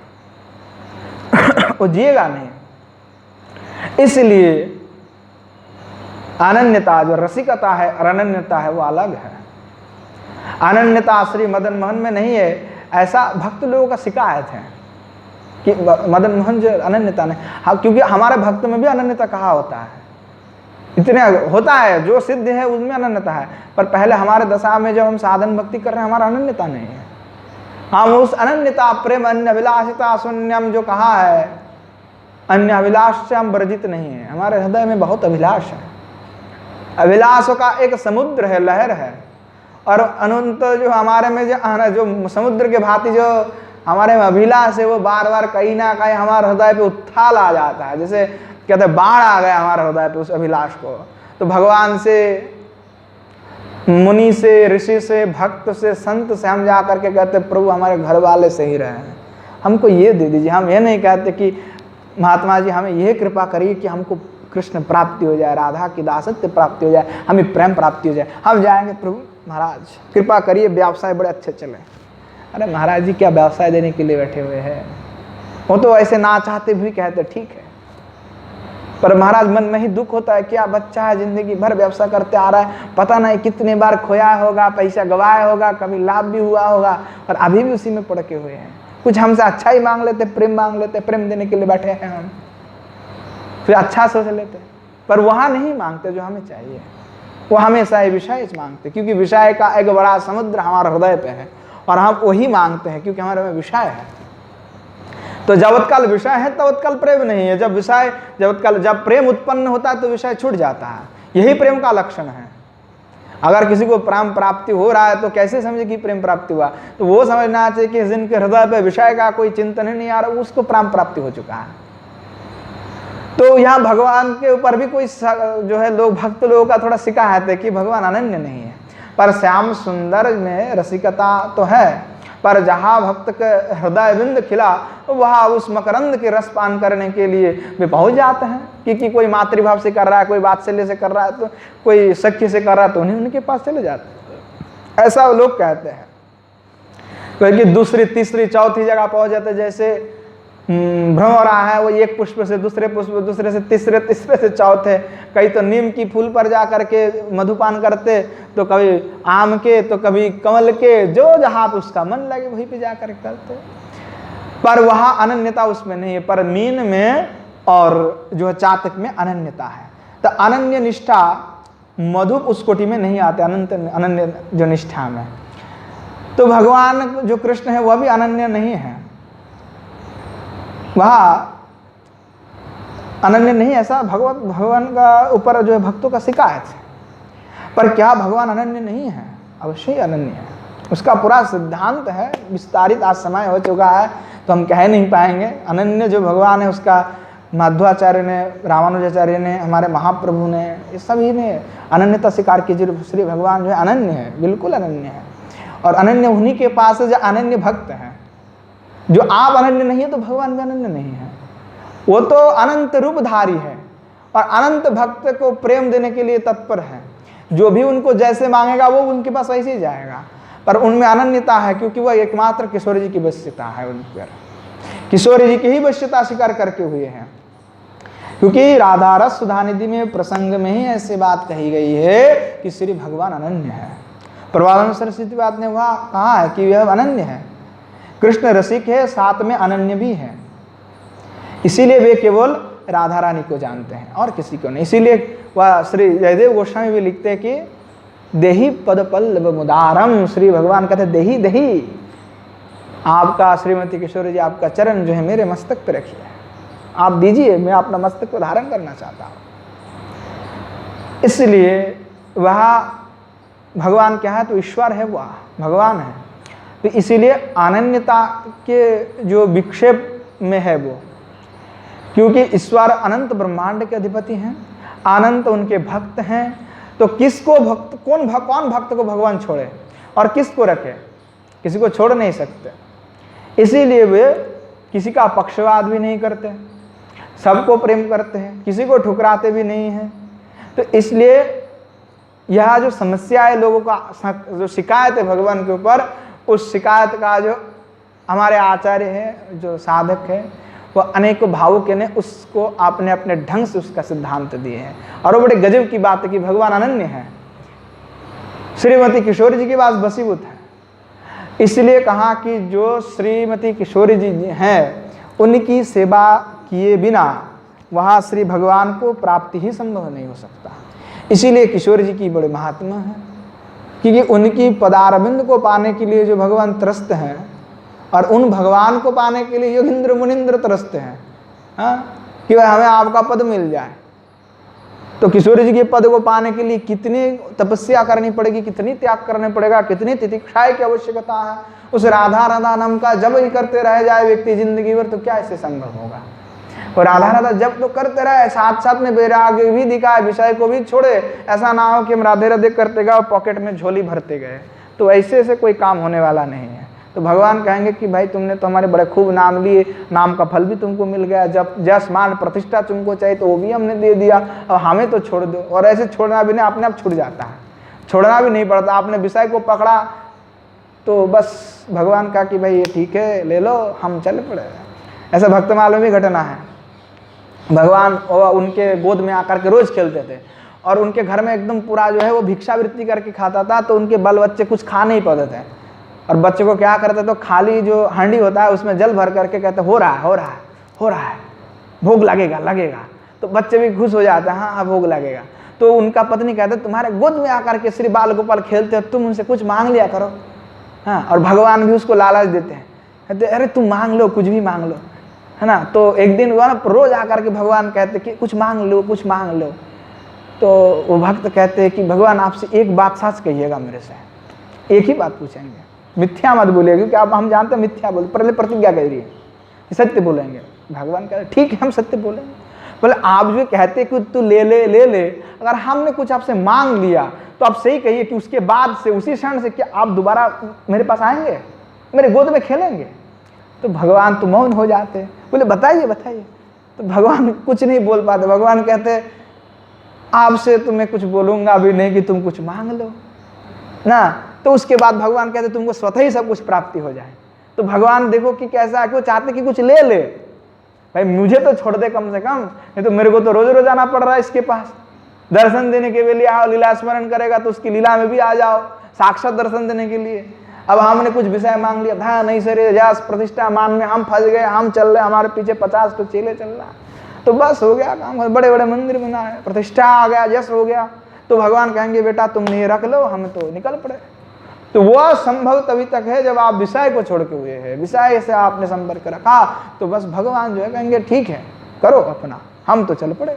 Speaker 1: वो जिएगा नहीं। इसलिए अनन्यता जो रसिकता है और अनन्यता है वो अलग है। अनन्यता श्री मदन मोहन में नहीं है, ऐसा भक्त लोगों का शिकायत है कि मदन मोहन जो अनन्यता नहीं, हाँ, क्योंकि हमारे भक्त में भी अनन्यता कहा होता है, इतने होता है जो सिद्ध है उसमें अनन्यता है, पर पहले हमारे दशा में जब हम साधन भक्ति कर रहे हैं हमारा अनन्यता नहीं है। हम उस अनन्यता प्रेम अन्य अभिलाषिता शून्यम जो कहा है, अन्य अभिलाष से हम वर्जित नहीं है, हमारे हृदय में बहुत अभिलाष है, अभिलाषों का एक समुद्र है, लहर है, और अनंत जो हमारे में जो समुद्र के भांति जो हमारे में अभिलाष है वो बार बार कहीं ना कहीं हमारे हृदय पे उथाल आ जाता है, जैसे कहते बाढ़ आ गया हमारे हृदय पे उस अभिलाष को। तो भगवान से, मुनि से, ऋषि से, भक्त से, संत से हम जा करके कहते प्रभु हमारे घर वाले सही रहे हैं, हमको ये दे दीजिए। हम ये नहीं कहते कि महात्मा जी हमें यह कृपा करिए कि हमको कृष्ण प्राप्ति हो जाए, राधा की दासत्व प्राप्ति हो जाए, हमें प्रेम प्राप्ति हो जाए। हम जाएंगे प्रभु महाराज कृपा करिए व्यवसाय बड़े अच्छे चले। अरे महाराज जी क्या व्यवसाय देने के लिए बैठे हुए हैं, वो तो ऐसे ना चाहते भी कहते ठीक है, पर महाराज मन में ही दुख होता है, क्या बच्चा है जिंदगी भर व्यवसाय करते आ रहा है, पता नहीं कितने बार खोया होगा, पैसा गवाया होगा, कभी लाभ भी हुआ होगा, और अभी भी उसी में पड़के हुए हैं। कुछ हमसे अच्छा ही मांग लेते, प्रेम मांग लेते, प्रेम देने के लिए बैठे हैं हम, फिर अच्छा सोच लेते, पर वहां नहीं मांगते जो हमें चाहिए, वो हमेशा ही विषय मांगते, क्योंकि विषय का एक बड़ा समुद्र हमारे हृदय पे है और हम वही मांगते हैं क्योंकि हमारे में विषय है। तो जबतकाल विषय है तबतकाल प्रेम नहीं है, जब प्रेम उत्पन्न होता है तो विषय छूट जाता है, यही प्रेम का लक्षण है। अगर किसी को प्रेम प्राप्ति हो रहा है तो कैसे समझे कि प्रेम प्राप्ति हुआ, तो वो समझना चाहिए कि जिनके हृदय पे विषय का कोई चिंतन ही नहीं आ रहा उसको प्रेम प्राप्ति हो चुका है। तो यहाँ भगवान के ऊपर भी कोई जो है लोग भक्त लोगों का थोड़ा शिकायत है कि भगवान अनन्य नहीं है, पर श्याम सुंदर में रसिकता तो है, पर जहाँ भक्त के हृदय बिंद खिला वहाँ उस मकरंद के रस पान करने के लिए वे पहुँच जाते हैं, क्योंकि कोई मातृभाव से कर रहा है, कोई वात्सल्य से कर रहा है, तो कोई सख्य से कर रहा है, तो उन्हीं उनके पास चले जाते हैं, ऐसा लोग कहते हैं। क्योंकि दूसरी तीसरी चौथी जगह पहुँच जाते, जैसे भ्रम हो रहा है, वो एक पुष्प से दूसरे पुष्प, दूसरे से तीसरे, तीसरे से चौथे, कई तो नीम की फूल पर जा करके मधुपान करते, तो कभी आम के, तो कभी कमल के, जो जहाँ पे उसका मन लगे वहीं पे जा कर करते, पर वहाँ अनन्यता उसमें नहीं है। पर मीन में और जो है चातक में अनन्यता है। तो अनन्य निष्ठा मधु उस कोटि में नहीं आते, अनन्य जो निष्ठा में। तो भगवान जो कृष्ण है वह भी अनन्य नहीं है, वह अनन्य नहीं, ऐसा भगवान का ऊपर जो है भक्तों का शिकायत है। पर क्या भगवान अनन्य नहीं है? अवश्य ही अनन्य है, उसका पूरा सिद्धांत है, विस्तारित आज समय हो चुका है तो हम कह नहीं पाएंगे। अनन्य जो भगवान है उसका माध्वाचार्य ने, रामानुजाचार्य ने, हमारे महाप्रभु ने, ये सभी ने अनन्यता स्वीकार की। श्री भगवान जो है अनन्य है, बिल्कुल अनन्य है, और अनन्य उन्हीं के पास है जो अनन्य भक्त हैं। जो आप अनन्य नहीं है तो भगवान भी अनन्य नहीं है, वो तो अनंत रूपधारी है और अनंत भक्त को प्रेम देने के लिए तत्पर है। जो भी उनको जैसे मांगेगा वो उनके पास वैसे ही जाएगा, पर उनमें अनन्यता है क्योंकि वह एकमात्र किशोर जी की वश्यता है, उन पर किशोर जी की ही वश्यता स्वीकार करके हुए हैं। क्योंकि राधा रस सुधानिधि में प्रसंग में ही ऐसी बात कही गई है कि श्री भगवान अनन्य है। प्रवादन सरस्वती बात ने वह कहा है कि यह अनन्य है, कृष्ण रसिक है, साथ में अनन्य भी है, इसीलिए वे केवल राधा रानी को जानते हैं और किसी को नहीं। इसीलिए वह श्री जयदेव गोस्वामी भी लिखते हैं कि देही पद पल्लव मुदारम। श्री भगवान कहते देही देही, आपका श्रीमती किशोरी जी आपका चरण जो है मेरे मस्तक पे रखिए, आप दीजिए, मैं अपना मस्तक को धारण करना चाहता हूँ। इसलिए वह भगवान क्या है, तो ईश्वर है, वह भगवान है। तो इसीलिए अनन्यता के जो विक्षेप में है वो, क्योंकि ईश्वर अनंत ब्रह्मांड के अधिपति हैं, अनंत उनके भक्त हैं, तो किसको भक्त, कौन भक्त को भगवान छोड़े और किसको रखे, किसी को छोड़ नहीं सकते। इसीलिए वे किसी का पक्षपात भी नहीं करते, सबको प्रेम करते हैं, किसी को ठुकराते भी नहीं हैं। तो इसलिए यह जो समस्या है लोगों का, जो शिकायत है भगवान के ऊपर, उस शिकायत का जो हमारे आचार्य हैं, जो साधक है, वो अनेकों भावुक ने उसको आपने अपने ढंग से उसका सिद्धांत दिए हैं। और वो बड़े गजब की बात है कि भगवान अनन्य है, श्रीमती किशोरी जी की बात बसीभूत है। इसलिए कहा कि जो श्रीमती किशोरी जी हैं उनकी सेवा किए बिना वहाँ श्री भगवान को प्राप्ति ही संभव नहीं हो सकता। इसीलिए किशोरी जी की बड़े महात्मा है, क्योंकि उनकी पदारविंद को पाने के लिए जो भगवान त्रस्त हैं, और उन भगवान को पाने के लिए योगिंद्र मुनिंद्र त्रस्त हैं, कि वह हमें आपका पद मिल जाए। तो किशोरी जी के पद को पाने के लिए कितनी तपस्या करनी पड़ेगी, कितनी त्याग करना पड़ेगा, कितनी तितिक्षाएं की आवश्यकता है। उस राधा राधा नाम का जब ही करते रह जाए व्यक्ति जिंदगी भर, तो क्या इससे संभव होगा। और राधा राधा जब तो करते रहे, साथ साथ में वैराग्य भी दिखाए, विषय को भी छोड़े। ऐसा ना हो कि हम राधे राधे करते गए और पॉकेट में झोली भरते गए, तो ऐसे से कोई काम होने वाला नहीं है। तो भगवान कहेंगे कि भाई तुमने तो हमारे बड़े खूब नाम लिए, नाम का फल भी तुमको मिल गया, जब जस मान प्रतिष्ठा तुमको चाहिए तो वो भी हमने दे दिया, अब हमें तो छोड़ दो। और ऐसे छोड़ना भी नहीं, अपने आप छूट जाता है, छोड़ना भी नहीं पड़ता। आपने विषय को पकड़ा तो बस भगवान का कि भाई ये ठीक है, ले लो, हम चल पड़े। ऐसा भक्तमाल में भी घटना है। भगवान उनके गोद में आकर के रोज खेलते थे, और उनके घर में एकदम पूरा जो है वो भिक्षावृत्ति करके खाता था, तो उनके बाल बच्चे कुछ खा नहीं पाते थे। और बच्चे को क्या करते, तो खाली जो हांडी होता है उसमें जल भर करके कहते हो रहा है, हो रहा है, हो रहा है, भोग लगेगा लगेगा। तो बच्चे भी खुश हो जाते हैं, हाँ हाँ भोग लगेगा। तो उनका पत्नी कहते तुम्हारे गोद में आकर के श्री बाल गोपाल खेलते हो, तुम उनसे कुछ मांग लिया करो। हाँ, और भगवान भी उसको लालच देते हैं, कहते अरे तुम मांग लो, कुछ भी मांग लो, है ना। तो एक दिन रोज आकर के भगवान कहते कि कुछ मांग लो, कुछ मांग लो। तो वो भक्त कहते हैं कि भगवान आपसे एक बात सच कहिएगा, मेरे से एक ही बात पूछेंगे, मिथ्या मत बोलिए, क्योंकि आप हम जानते हैं मिथ्या बोल, पहले प्रतिज्ञा करिए सत्य बोलेंगे। भगवान कहते ठीक है हम सत्य बोलेंगे। बोले आप जो कहते कि तू ले ले ले ले, अगर हमने कुछ आपसे मांग लिया तो आप सही कहिए कि उसके बाद से, उसी क्षण से क्या आप दोबारा मेरे पास आएंगे, मेरे गोद में खेलेंगे। तो भगवान तो मौन हो जाते, बोले बताइए बताइए। तो भगवान कुछ नहीं बोल पाते। भगवान कहते आपसे तो मैं कुछ बोलूंगा भी नहीं कि तुम कुछ मांग लो ना। तो उसके बाद भगवान कहते तुमको स्वतः ही सब कुछ प्राप्ति हो जाए। तो भगवान देखो कि कैसा है कि वो चाहते कि कुछ ले ले, भाई मुझे तो छोड़ दे कम से कम, नहीं तो मेरे को तो रोज रोज आना पड़ रहा है इसके पास। दर्शन देने के लिए आओ, लीला स्मरण करेगा तो उसकी लीला में भी आ जाओ, साक्षात दर्शन देने के लिए। अब हमने कुछ विषय मांग लिया, था नहीं सर यश प्रतिष्ठा मान में हम फंस गए, हम चल रहे, हमारे पीछे 50 तो चेले चल रहा, तो बस हो गया काम, बड़े बड़े मंदिर बनाए, प्रतिष्ठा आ गया, यश हो गया। तो भगवान कहेंगे बेटा तुमने ये रख लो, हम तो निकल पड़े। तो वह संभव तभी तक है जब आप विषय को छोड़ के हुए हैं, विषय से आपने संपर्क रखा, तो बस भगवान जो है कहेंगे ठीक है करो अपना, हम तो चल पड़े।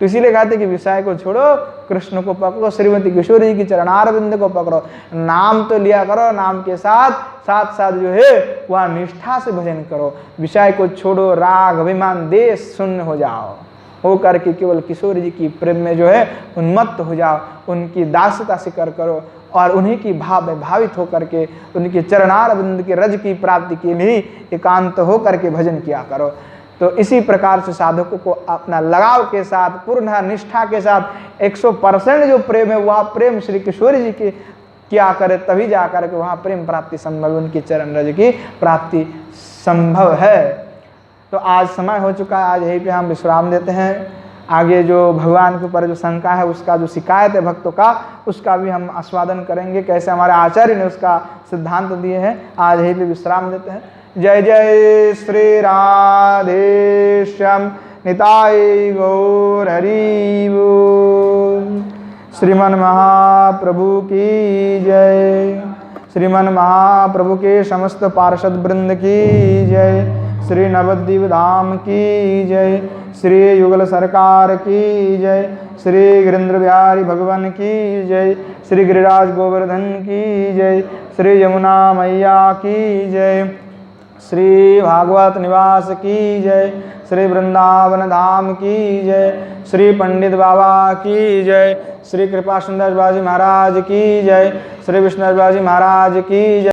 Speaker 1: तो इसीलिए कहते कि विषय को छोड़ो, कृष्ण को पकड़ो, श्रीमती किशोरी की चरणारविंद को पकड़ो, नाम तो लिया करो, नाम के साथ साथ साथ जो है वह निष्ठा से भजन करो। विषय को छोड़ो, राग अभिमान देश शून्य हो जाओ, हो करके केवल किशोरी जी की प्रेम में जो है उन्मत्त हो जाओ, उनकी दासता स्वीकार करो, और उन्हीं की भाव भावित होकर के उनके चरणारविंद के रज की प्राप्ति के लिए एकांत होकर के भजन किया करो। तो इसी प्रकार से साधकों को अपना लगाव के साथ, पूर्ण निष्ठा के साथ 100% जो प्रेम है वह प्रेम श्री किशोरी जी के किया करे, तभी जाकर के वहाँ प्रेम प्राप्ति संभव, उनकी चरण रज की प्राप्ति संभव है। तो आज समय हो चुका है, आज यहीं पे हम विश्राम देते हैं। आगे जो भगवान के ऊपर जो शंका है, उसका जो शिकायत है भक्तों का, उसका भी हम आस्वादन करेंगे, कैसे हमारे आचार्य ने उसका सिद्धांत दिए हैं। आज यहीं पे विश्राम देते हैं। जय जय श्री राधेश्याम निताय गौर हरि बोल। श्रीमन महाप्रभु की जय। श्रीमन महाप्रभु के समस्त पार्षद वृंद की जय। श्री नवद्वीप धाम की जय। श्री युगल सरकार की जय। श्री गिरिंद्र बिहारी भगवान की जय। श्री गिरिराज गोवर्धन की जय। श्री यमुना मैया की जय। श्री भागवत निवास की जय। श्री वृंदावन धाम की जय। श्री पंडित बाबा की जय। श्री कृपा सुंदर बाजी महाराज की जय। श्री विष्णु बाजी महाराज की जय।